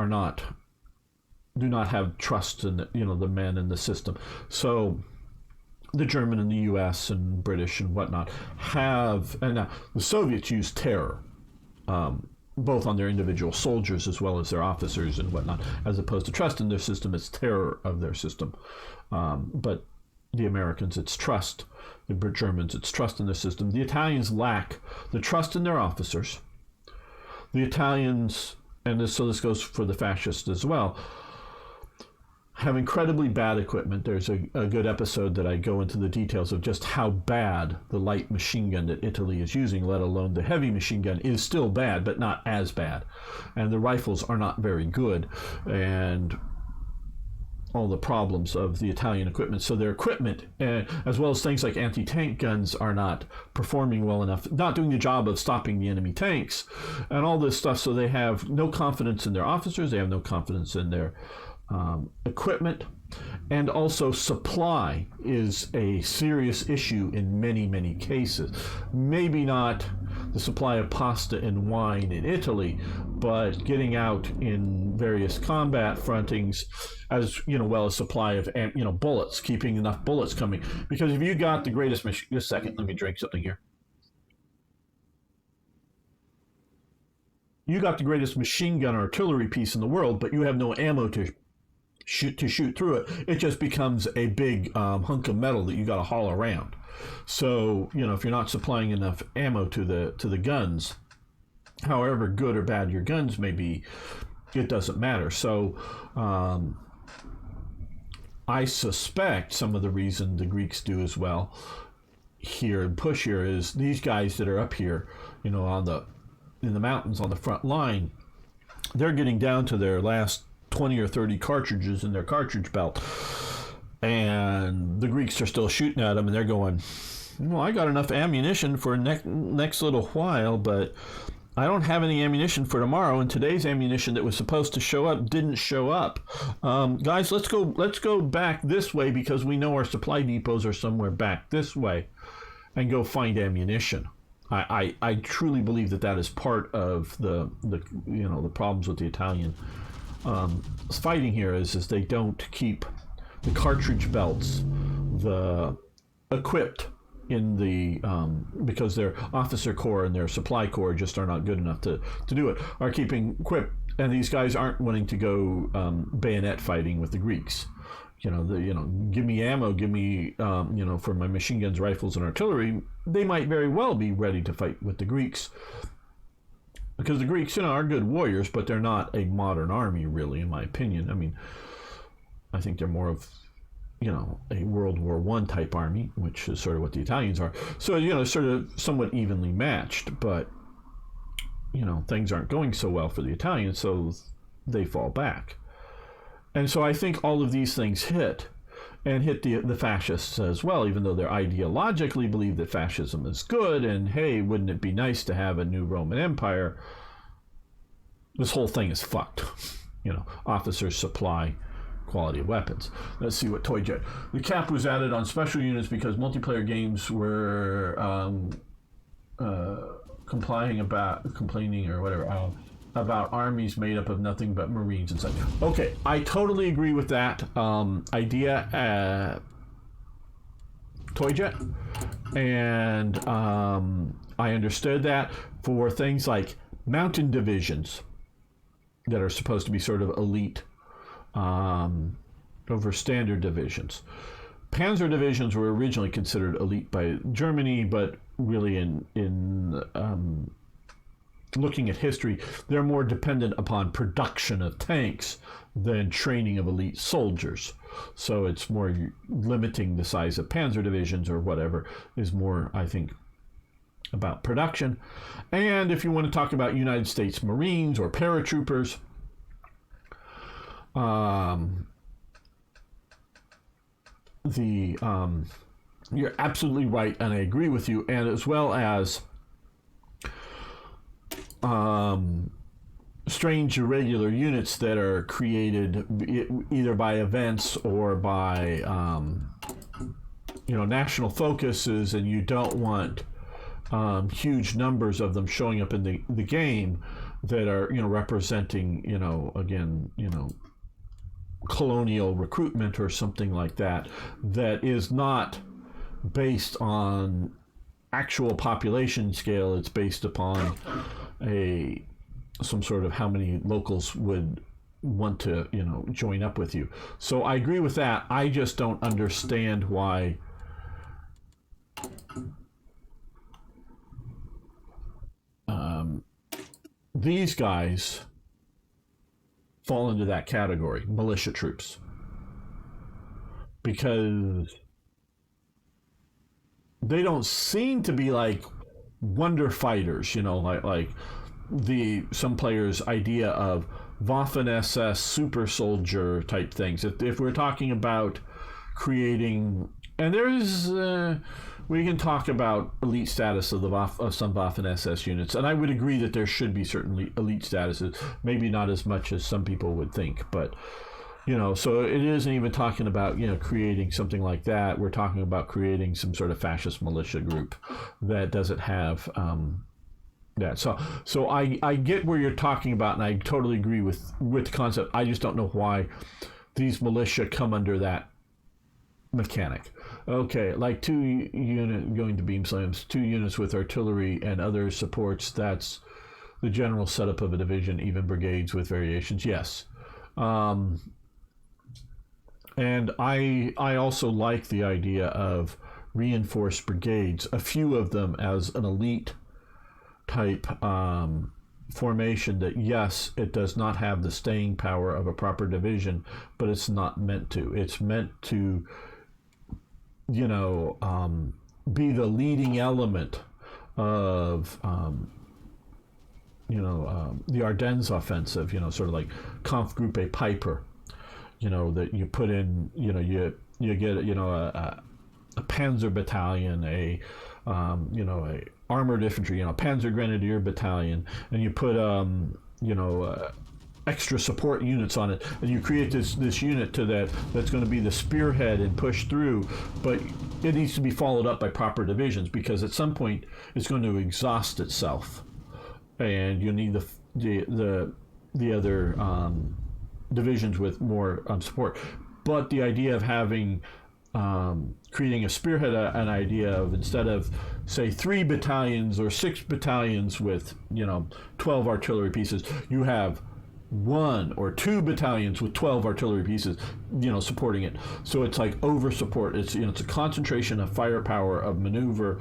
do not have trust in the men in the system. So the German and the U.S. and British and whatnot and now the Soviets use terror, both on their individual soldiers as well as their officers and whatnot, as opposed to trust in their system. It's terror of their system. But the Americans, it's trust. The Germans, it's trust in their system. The Italians lack the trust in their officers. The Italians, so this goes for the fascists as well, have incredibly bad equipment. There's a good episode that I go into the details of just how bad the light machine gun that Italy is using, let alone the heavy machine gun, is still bad, but not as bad. And the rifles are not very good, and all the problems of the Italian equipment. So their equipment, as well as things like anti-tank guns, are not performing well enough, not doing the job of stopping the enemy tanks, and all this stuff. So they have no confidence in their officers, they have no confidence in their equipment, and also supply is a serious issue in many, many cases. Maybe not the supply of pasta and wine in Italy, but getting out in various combat frontings, as well as supply of bullets, keeping enough bullets coming. Because if you got the greatest machine, just a second, let me drink something here. You got the greatest machine gun or artillery piece in the world, but you have no ammo to shoot through it. It just becomes a big hunk of metal that you got to haul around. So if you're not supplying enough ammo to the guns, however good or bad your guns may be, it doesn't matter. So I suspect some of the reason the Greeks do as well here and push here is these guys that are up here, in the mountains on the front line, they're getting down to their last 20 or 30 cartridges in their cartridge belt, and the Greeks are still shooting at them, and they're going, well, I got enough ammunition for next little while, but I don't have any ammunition for tomorrow, and today's ammunition that was supposed to show up didn't show up. Guys, let's go back this way, because we know our supply depots are somewhere back this way, and go find ammunition. I truly believe that is part of the problems with the Italian fighting here is they don't keep the cartridge belts equipped in the because their officer corps and their supply corps just are not good enough to do it, are keeping equipped, and these guys aren't wanting to go bayonet fighting with the Greeks. Give me ammo, give me for my machine guns, rifles, and artillery. They might very well be ready to fight with the Greeks, because the Greeks, are good warriors, but they're not a modern army, really, in my opinion. I mean, I think they're more of, a World War I type army, which is sort of what the Italians are. So, sort of somewhat evenly matched, but, things aren't going so well for the Italians, so they fall back. And so I think all of these things hit the fascists as well, even though they ideologically believe that fascism is good, and hey, wouldn't it be nice to have a new Roman Empire? This whole thing is fucked. Officers, supply, quality of weapons. Let's see what toy jet. The cap was added on special units because multiplayer games were complaining or whatever about armies made up of nothing but Marines and such. Okay, I totally agree with that idea. Toy jet, and I understood that for things like mountain divisions that are supposed to be sort of elite over standard divisions. Panzer divisions were originally considered elite by Germany, but really in looking at history, they're more dependent upon production of tanks than training of elite soldiers. So it's more limiting the size of panzer divisions or whatever is more, I think, about production. And if you want to talk about United States Marines or paratroopers, you're absolutely right, and I agree with you. And as well as strange irregular units that are created either by events or by national focuses, and you don't want huge numbers of them showing up in the game that are representing colonial recruitment or something like that is not based on actual population scale. It's based upon some sort of how many locals would want to join up with you. So I agree with that. I just don't understand why these guys fall into that category, militia troops, because they don't seem to be like wonder fighters, like some players' idea of Waffen-SS super soldier type things. If we're talking about creating, and there's we can talk about elite status of some Waffen-SS units, and I would agree that there should be certain elite statuses, maybe not as much as some people would think, but so it isn't even talking about creating something like that. We're talking about creating some sort of fascist militia group that doesn't have that. So I get where you're talking about, and I totally agree with the concept. I just don't know why these militia come under that mechanic. Okay, like 2 units going to beam slams, 2 units with artillery and other supports. That's the general setup of a division, even brigades with variations. Yes. And I also like the idea of reinforced brigades, a few of them as an elite type formation that, yes, it does not have the staying power of a proper division, but it's not meant to. It's meant to, be the leading element of, the Ardennes offensive, sort of like Kampfgruppe Piper, that you put in, you get, a Panzer battalion, a armored infantry, Panzer Grenadier battalion, and you put, extra support units on it, and you create this unit that's going to be the spearhead and push through, but it needs to be followed up by proper divisions, because at some point it's going to exhaust itself, and you need the other divisions with more support. But the idea of having creating a spearhead, an idea of, instead of say 3 battalions or 6 battalions with 12 artillery pieces, you have 1 or 2 battalions with 12 artillery pieces, supporting it. So it's like over support. It's it's a concentration of firepower, of maneuver,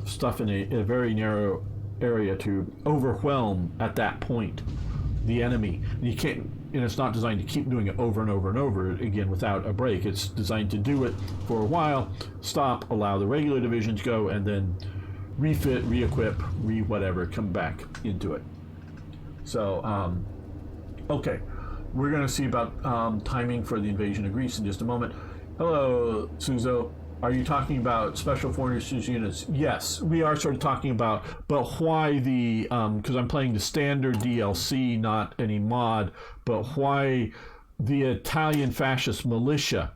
stuff in a very narrow area to overwhelm at that point the enemy. You can't, it's not designed to keep doing it over and over and over again without a break. It's designed to do it for a while, stop, allow the regular divisions go, and then refit, re-equip, whatever, come back into it. So, okay, we're going to see about timing for the invasion of Greece in just a moment. Hello, Suzo. Are you talking about special forces units? Yes, we are sort of talking about, but why because I'm playing the standard DLC, not any mod, but why the Italian fascist militia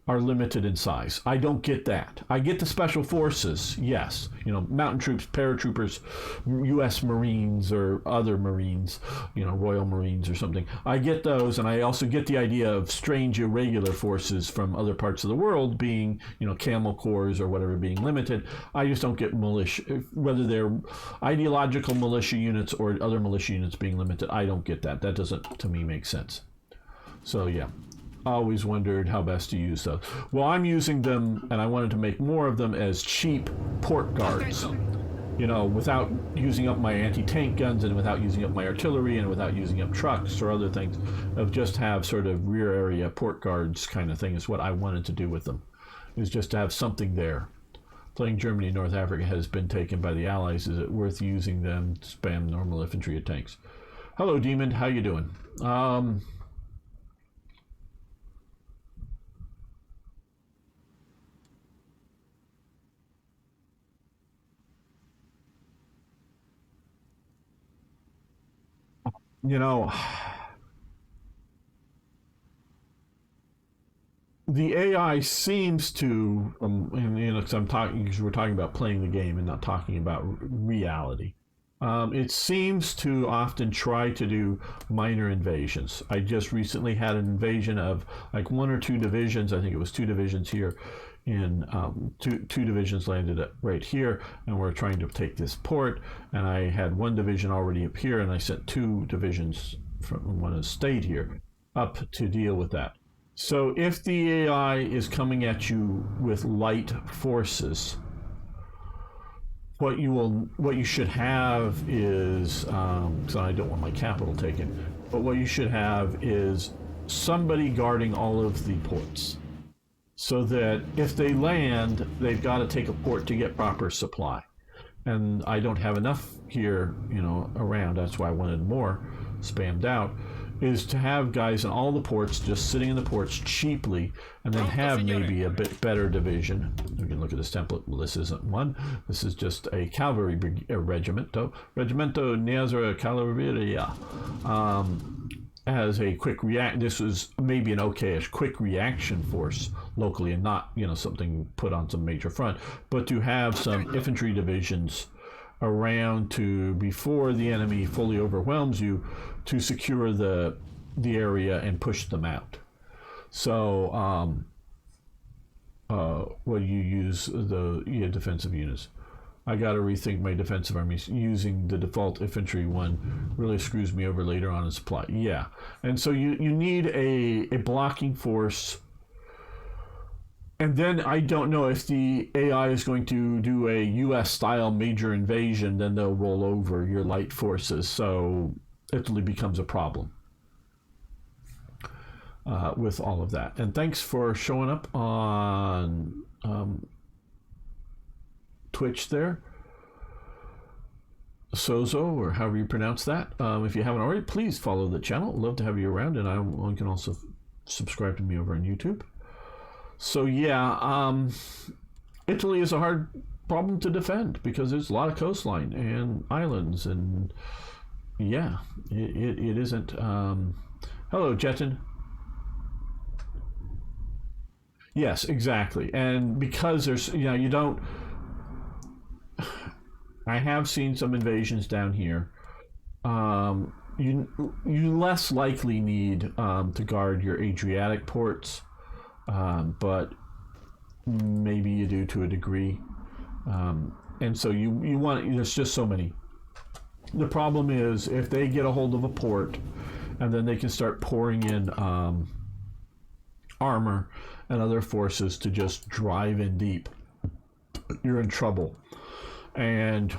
are limited in size. I don't get that. I get the special forces, yes. You know, mountain troops, paratroopers, U.S. Marines or other Marines, you know, Royal Marines or something. I get those, and I also get the idea of strange irregular forces from other parts of the world being, you know, camel corps or whatever being limited. I just don't get militia, whether they're ideological militia units or other militia units being limited. I don't get that. That doesn't, to me, make sense. So, yeah. Always wondered how best to use those. Well, I'm using them, and I wanted to make more of them as cheap port guards. You know, without using up my anti-tank guns and without using up my artillery and without using up trucks or other things, of just have sort of rear area port guards kind of thing is what I wanted to do with them, is just to have something there. Playing Germany and North Africa has been taken by the Allies. Is it worth using them to spam normal infantry at tanks? Hello, Demon. How you doing? You know, the AI seems to, and, you know, because we're talking about playing the game and not talking about reality. It seems to often try to do minor invasions. I just recently had an invasion of like 1 or 2 divisions. I think it was 2 divisions here. Two divisions landed right here, and we're trying to take this port. And I had 1 division already up here, and I sent 2 divisions from one that stayed here up to deal with that. So if the AI is coming at you with light forces, what you should have is, so I don't want my capital taken, but what you should have is somebody guarding all of the ports, so that if they land, they've got to take a port to get proper supply. And I don't have enough here, you know, around. That's why I wanted more spammed out, is to have guys in all the ports just sitting in the ports cheaply, and then have maybe a bit better division. You can look at this template. Well, this isn't one. This is just a cavalry regimento. Regimento Nera Cavalleria. As a quick this was maybe an okayish quick reaction force locally, and not, you know, something put on some major front, but to have some infantry divisions around to, before the enemy fully overwhelms you, to secure the area and push them out. So what do you use the defensive units? I got to rethink my defensive armies. Using the default infantry one really screws me over later on in supply. Yeah, and so you need a blocking force. And then I don't know if the AI is going to do a US-style major invasion, then they'll roll over your light forces. So Italy becomes a problem with all of that. And thanks for showing up on Twitch there, Sozo, or however you pronounce that. If you haven't already, please follow the channel. Love to have you around, and you can also subscribe to me over on YouTube. So yeah, Italy is a hard problem to defend because there's a lot of coastline and islands, and yeah, it isn't. Hello, Jetin. Yes, exactly, and because there's, you know, you don't. I have seen some invasions down here. You less likely need to guard your Adriatic ports, but maybe you do to a degree. And so you want, there's just so many. The problem is if they get a hold of a port, and then they can start pouring in armor and other forces to just drive in deep, you're in trouble. And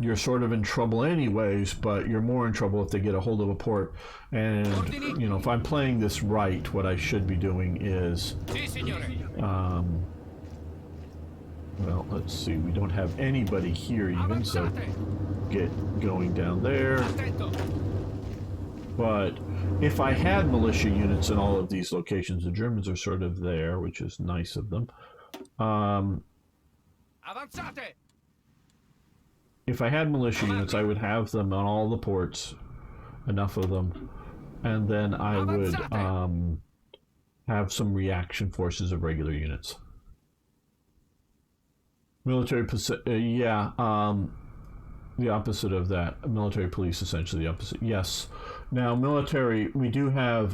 you're sort of in trouble anyways, but you're more in trouble if they get a hold of a port. And, you know, if I'm playing this right, what I should be doing is, well, let's see, we don't have anybody here even, so get going down there. But if I had militia units in all of these locations, the Germans are sort of there, which is nice of them. If I had militia units, I would have them on all the ports, enough of them, and then I would have some reaction forces of regular units. Military, the opposite of that. Military police, essentially the opposite. Yes. Now, military, we do have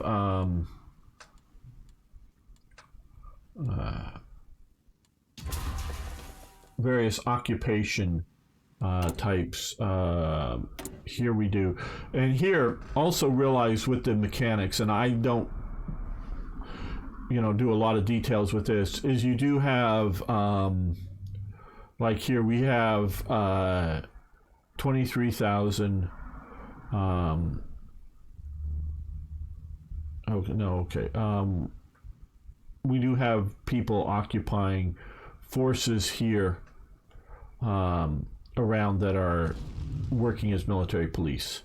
various occupation types. Here we do. And here, also realize with the mechanics, and I don't, do a lot of details with this, is you do have, like here we have 23,000. We do have people occupying forces here around that are working as military police.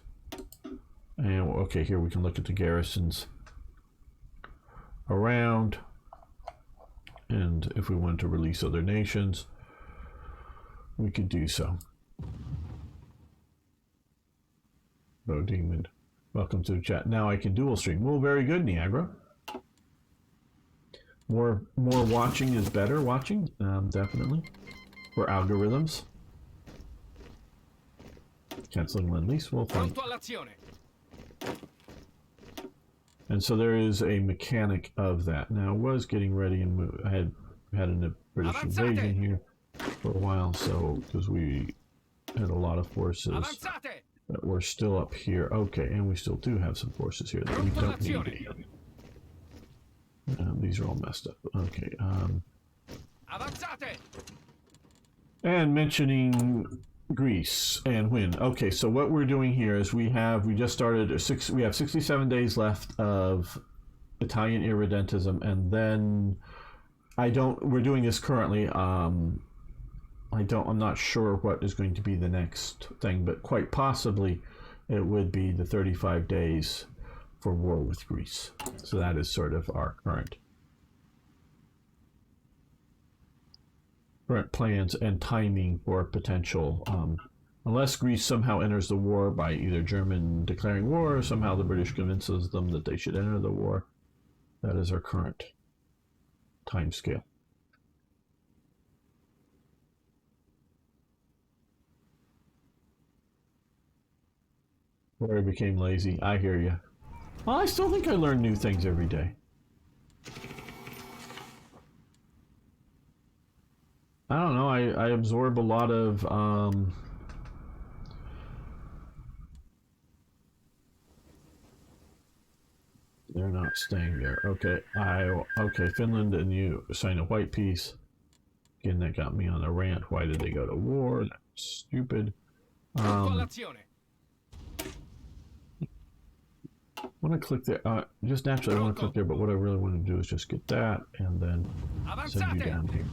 And okay, here we can look at the garrisons around, and if we wanted to release other nations, we could do so. Bo Demon, welcome to the chat. Now I can dual stream. Well, very good, Niagara. More watching is better watching, definitely, for algorithms. Canceling Lend-Lease, well, fine. And so there is a mechanic of that. Now I was getting ready and I had a British invasion here for a while, so because we had a lot of forces that were still up here. Okay, and we still do have some forces here that we don't need. These are all messed up. Okay. And mentioning Greece and when. Okay, so what we're doing here is we just started we have 67 days left of Italian irredentism, and then we're doing this currently. I'm not sure what is going to be the next thing, but quite possibly it would be the 35 days for war with Greece. So that is sort of our current plans and timing for potential, unless Greece somehow enters the war by either German declaring war or somehow the British convinces them that they should enter the war. That is our current time scale. Where I became lazy. I hear you. Well, I still think I learn new things every day. I don't know, I absorb a lot of, they're not staying there. Okay, okay, Finland and you sign a white peace. Again, that got me on a rant. Why did they go to war? That's stupid. I want to click there. Just naturally, I want to click there, but what I really want to do is just get that and then send you down here.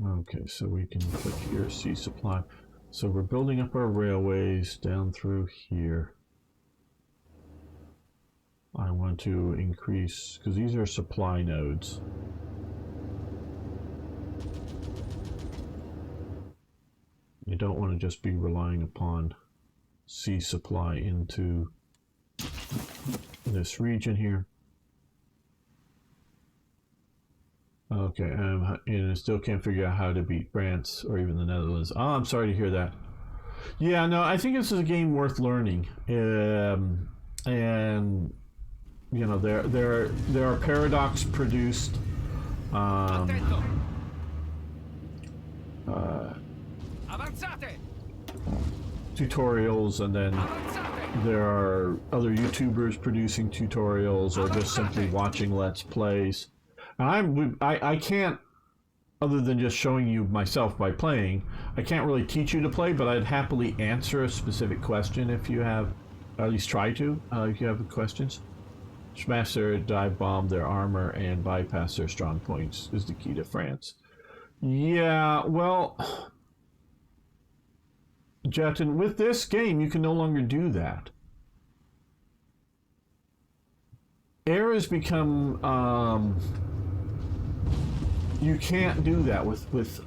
Okay, so we can click here, see supply. So we're building up our railways down through here. I want to increase, because these are supply nodes. You don't want to just be relying upon sea supply into this region here. Okay, and I still can't figure out how to beat France or even the Netherlands. Oh, I'm sorry to hear that. Yeah, no, I think this is a game worth learning. And you know, there are Paradox produced tutorials, and then there are other YouTubers producing tutorials, or just simply watching Let's Plays. And I can't, other than just showing you myself by playing, I can't really teach you to play, but I'd happily answer a specific question if you have, or at least try to, if you have questions. Smash their dive bomb, their armor, and bypass their strong points is the key to France. Yeah, well, Jetin, with this game, you can no longer do that. Air has become You can't do that with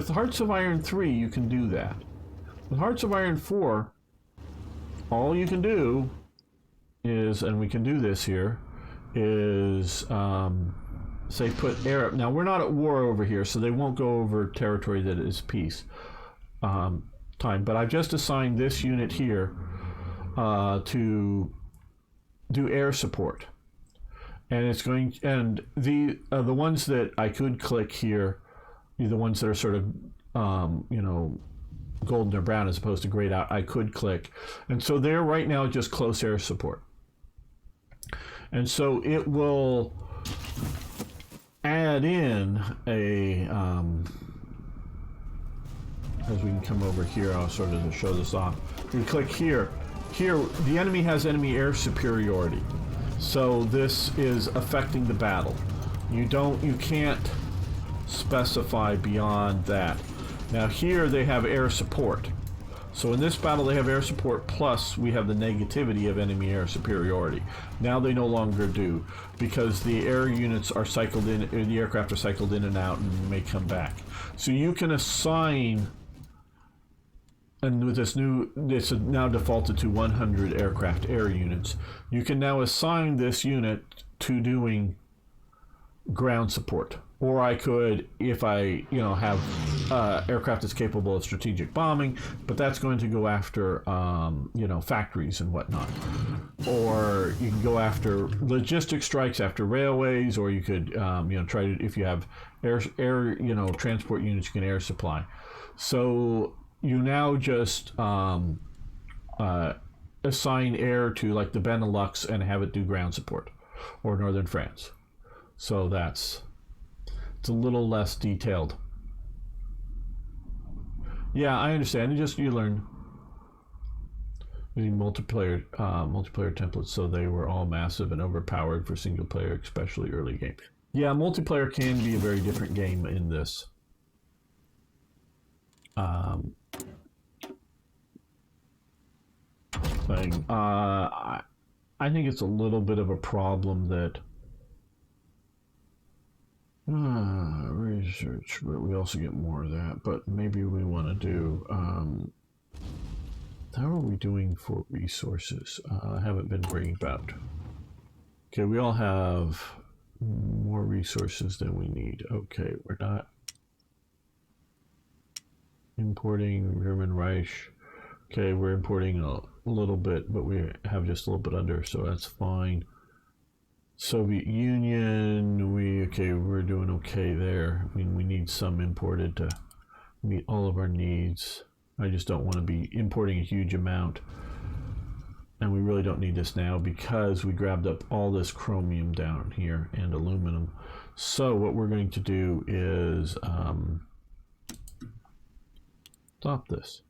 Hearts of Iron 3. You can do that. With Hearts of Iron 4, all you can do is, and we can do this here, is say put air. Now we're not at war over here, so they won't go over territory that is peace time. But I've just assigned this unit here to do air support, and it's going. And the ones that I could click here, the ones that are sort of you know, golden or brown as opposed to grayed out, I could click, and so they're right now just close air support, and so it will add in a as we can come over here, I'll sort of show this off. We click here. Here, the enemy has enemy air superiority, so this is affecting the battle. You can't specify beyond that. Now here they have air support. So in this battle they have air support, plus we have the negativity of enemy air superiority. Now they no longer do, because the air units are cycled in, or the aircraft are cycled in and out and may come back. So you can assign, and with this is now defaulted to 100 aircraft air units. You can now assign this unit to doing ground support. Or I could, if I, have aircraft that's capable of strategic bombing, but that's going to go after, factories and whatnot. Or you can go after logistic strikes after railways, or you could, try to, if you have air, transport units, you can air supply. So you now just assign air to like the Benelux and have it do ground support, or Northern France. So it's a little less detailed. Yeah, I understand. You learn using multiplayer templates, so they were all massive and overpowered for single player, especially early game. Yeah, multiplayer can be a very different game in this. Thing. I think it's a little bit of a problem that research, but we also get more of that. But maybe we want to do. How are we doing for resources? I haven't been bringing about. Okay, we all have more resources than we need. Okay, we're not importing German Reich. Okay, we're importing a little bit, but we have just a little bit under, so that's fine. Soviet Union, we're doing okay there. I mean, we need some imported to meet all of our needs. I just don't want to be importing a huge amount. And we really don't need this now because we grabbed up all this chromium down here and aluminum. So what we're going to do is stop this.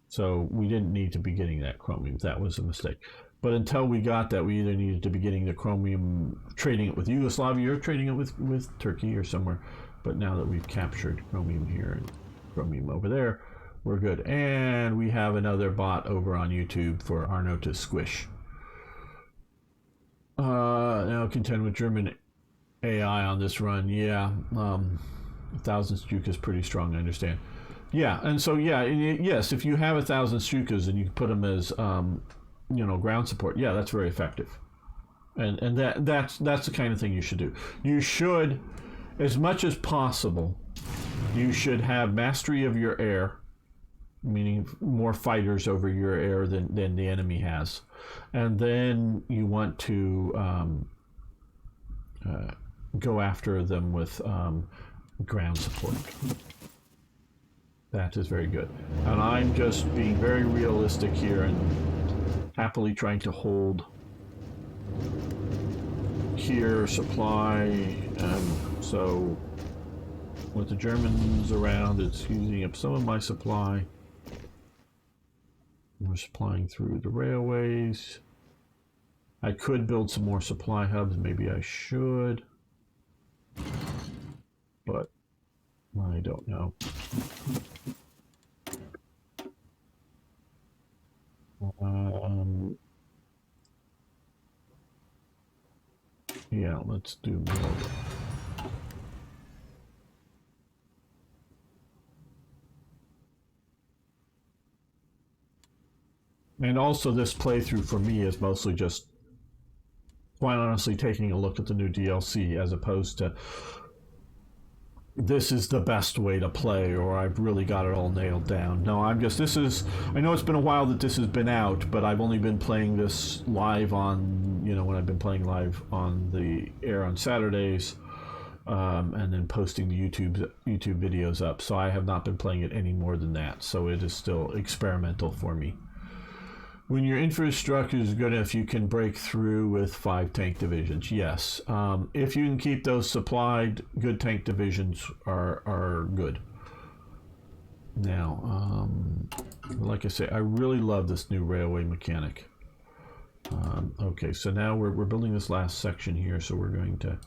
So we didn't need to be getting that chromium. That was a mistake. But until we got that, we either needed to be getting the chromium, trading it with Yugoslavia, or trading it with Turkey or somewhere. But now that we've captured chromium here and chromium over there, we're good. And we have another bot over on YouTube for Arno to squish. Now contend with German AI on this run. Yeah, 1,000 Stuka is pretty strong, I understand. Yeah, and so yes, if you have 1,000 Stukas and you put them as ground support, yeah, that's very effective, and that's the kind of thing you should do. You should, as much as possible, you should have mastery of your air, meaning more fighters over your air than the enemy has, and then you want to go after them with ground support. That is very good. And I'm just being very realistic here and happily trying to hold here supply. So with the Germans around, it's using up some of my supply. We're supplying through the railways. I could build some more supply hubs. Maybe I should. But I don't know. Yeah, let's do more. And also this playthrough for me is mostly just, quite honestly, taking a look at the new DLC as opposed to this is the best way to play or I've really got it all nailed down. No, I know it's been a while that this has been out, but I've only been playing this live on, when I've been playing live on the air on Saturdays, and then posting the YouTube videos up. So I have not been playing it any more than that. So it is still experimental for me. When your infrastructure is good enough, you can break through with 5 tank divisions. Yes. If you can keep those supplied, good tank divisions are good. Now, like I say, I really love this new railway mechanic. Okay, so now we're building this last section here, so we're going to...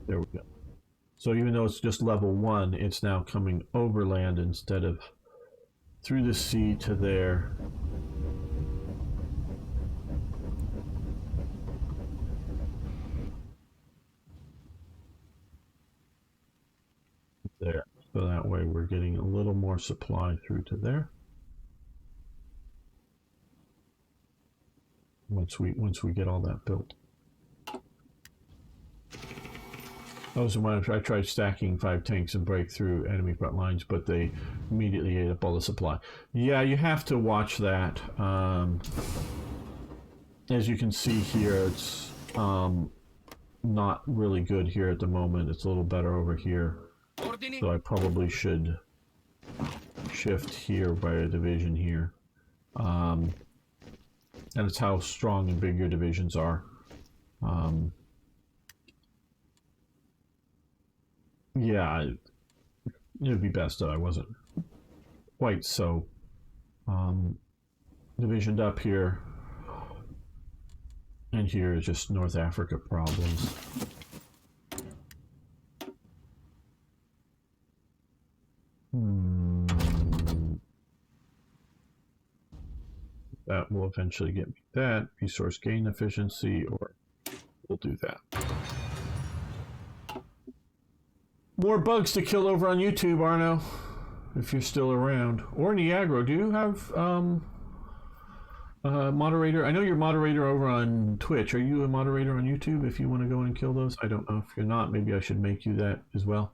There we go. So even though it's just level 1, it's now coming overland instead of through the sea to there. There. So that way we're getting a little more supply through to there. Once we get all that built. Those are when I tried stacking 5 tanks and break through enemy front lines, but they immediately ate up all the supply. Yeah, you have to watch that. As you can see here, it's not really good here at the moment. It's a little better over here. So I probably should shift here by a division here. And it's how strong and big your divisions are. Yeah, it would be best that I wasn't quite so divisioned up here. And here is just North Africa problems. That will eventually get me that. Resource gain efficiency, or we'll do that. More bugs to kill over on YouTube, Arno, if you're still around. Or Niagara, do you have moderator? I know you're moderator over on Twitch. Are you a moderator on YouTube if you want to go in and kill those? I don't know. If you're not, maybe I should make you that as well.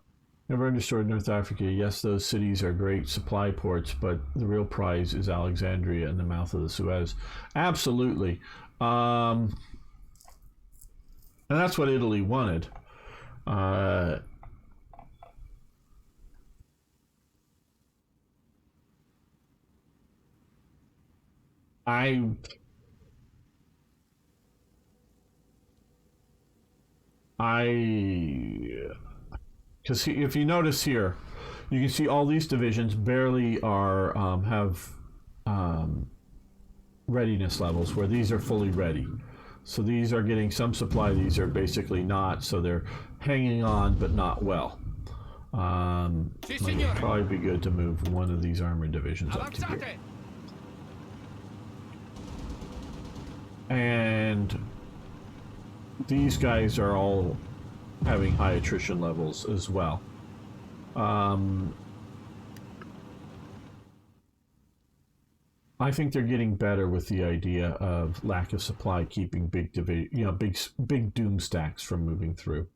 Never understood North Africa. Yes, those cities are great supply ports, but the real prize is Alexandria and the mouth of the Suez. Absolutely. And that's what Italy wanted. Because if you notice here, you can see all these divisions barely are have readiness levels where these are fully ready. So these are getting some supply, these are basically not, so they're hanging on but not well. It would probably be good to move one of these armored divisions up to here. And these guys are all having high attrition levels as well. I think they're getting better with the idea of lack of supply keeping big doom stacks from moving through.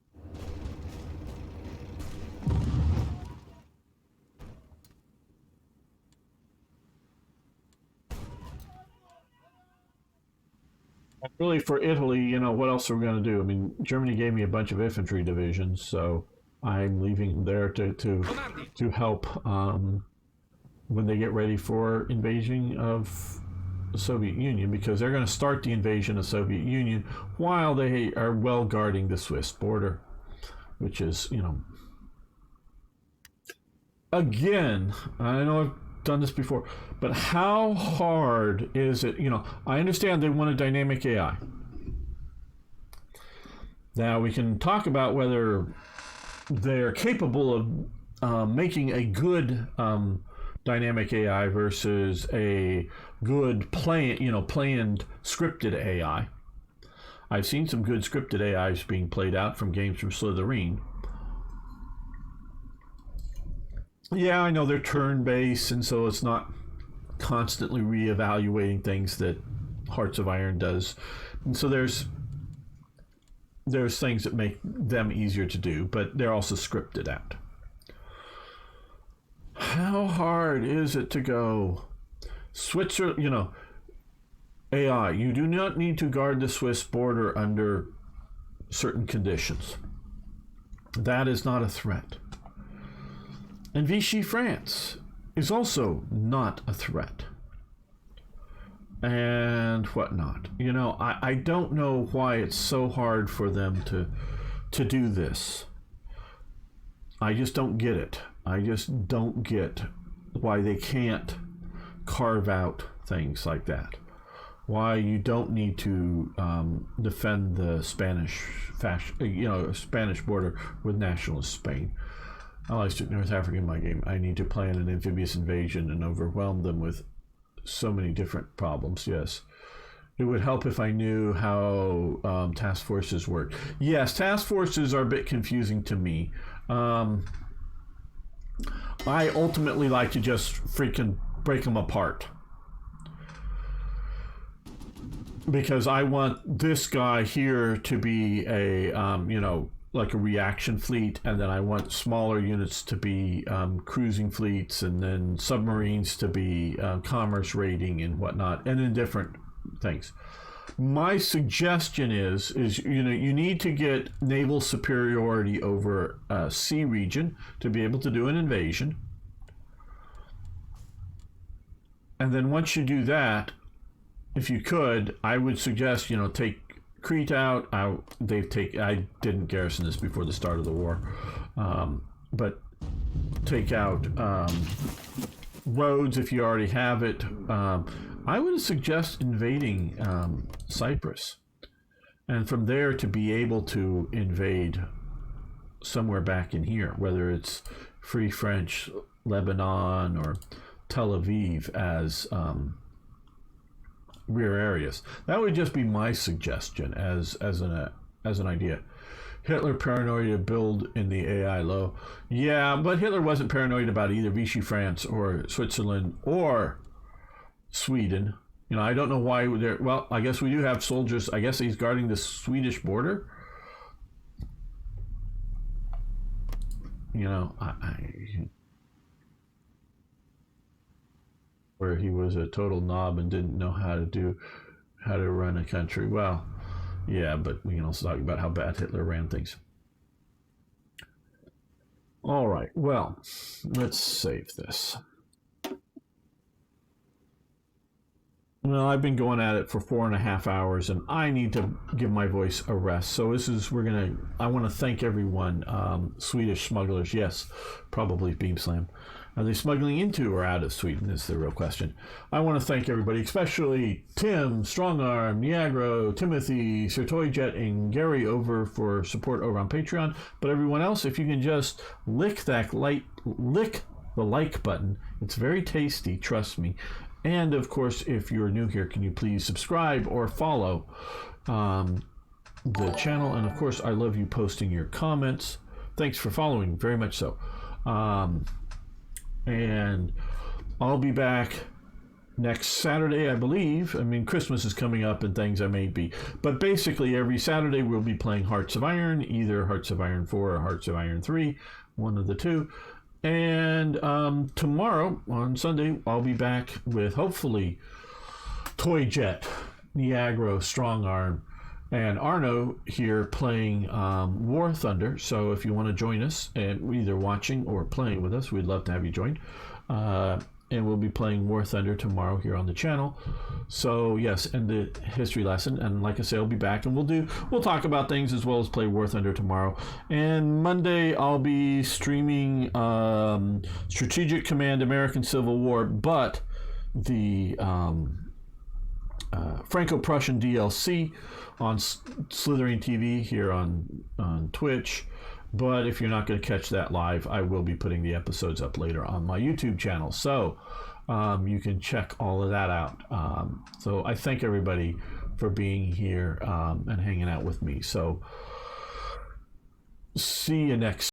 Really, for Italy, what else are we going to do? I mean, Germany gave me a bunch of infantry divisions, so I'm leaving there to help when they get ready for invasion of the Soviet Union, because they're going to start the invasion of Soviet Union while they are well guarding the Swiss border, which is, again, I know I've done this before, but how hard is it? I understand they want a dynamic AI. Now we can talk about whether they're capable of making a good dynamic AI versus a good planned scripted AI. I've seen some good scripted AIs being played out from games from Slytherin. Yeah, I know they're turn-based, and so it's not constantly reevaluating things that Hearts of Iron does. And so there's things that make them easier to do, but they're also scripted out. How hard is it to go? Switzerland, AI, you do not need to guard the Swiss border under certain conditions. That is not a threat. And Vichy France is also not a threat. And whatnot. I don't know why it's so hard for them to do this. I just don't get it. I just don't get why they can't carve out things like that. Why you don't need to defend the Spanish border with nationalist Spain. Allies took North Africa in my game. I need to plan an amphibious invasion and overwhelm them with so many different problems. Yes. It would help if I knew how task forces work. Yes, task forces are a bit confusing to me. I ultimately like to just freaking break them apart. Because I want this guy here to be a, like a reaction fleet, and then I want smaller units to be cruising fleets, and then submarines to be commerce raiding and whatnot, and then different things. My suggestion is you need to get naval superiority over a sea region to be able to do an invasion. And then once you do that, if you could, I would suggest, take Crete out. I didn't garrison this before the start of the war, but take out Rhodes if you already have it. I would suggest invading Cyprus, and from there to be able to invade somewhere back in here, whether it's Free French, Lebanon, or Tel Aviv as rear areas. That would just be my suggestion as an idea. Hitler paranoid to build in the AI low. Yeah, but Hitler wasn't paranoid about either Vichy France or Switzerland or Sweden. I don't know why they're... Well, I guess we do have soldiers. I guess he's guarding the Swedish border. Where he was a total knob and didn't know how to run a country. Well, yeah, but we can also talk about how bad Hitler ran things. All right, well, let's save this. Well, I've been going at it for 4.5 hours, and I need to give my voice a rest. So I want to thank everyone. Swedish smugglers, yes, probably Beam Slam. Are they smuggling into or out of Sweden is the real question. I want to thank everybody, especially Tim, Strongarm, Niagro, Timothy, Sir Toyjet, and Gary over for support over on Patreon. But everyone else, if you can just lick the like button. It's very tasty, trust me. And of course, if you're new here, can you please subscribe or follow the channel? And of course, I love you posting your comments. Thanks for following, very much so. And I'll be back next Saturday, I believe. I mean, Christmas is coming up and things I may be. But basically, every Saturday we'll be playing Hearts of Iron, either Hearts of Iron 4 or Hearts of Iron 3, one of the two. And tomorrow, on Sunday, I'll be back with, hopefully, Toyjet, Niagro, Strongarm, and Arno here playing War Thunder. So if you want to join us, and either watching or playing with us, we'd love to have you join. And we'll be playing War Thunder tomorrow here on the channel. So yes, and the history lesson. And like I say, I'll be back, and we'll talk about things as well as play War Thunder tomorrow. And Monday I'll be streaming Strategic Command American Civil War, but the Franco-Prussian DLC on Slytherin TV here on Twitch. But if you're not going to catch that live, I will be putting the episodes up later on my YouTube channel. So you can check all of that out. So I thank everybody for being here and hanging out with me. So see you next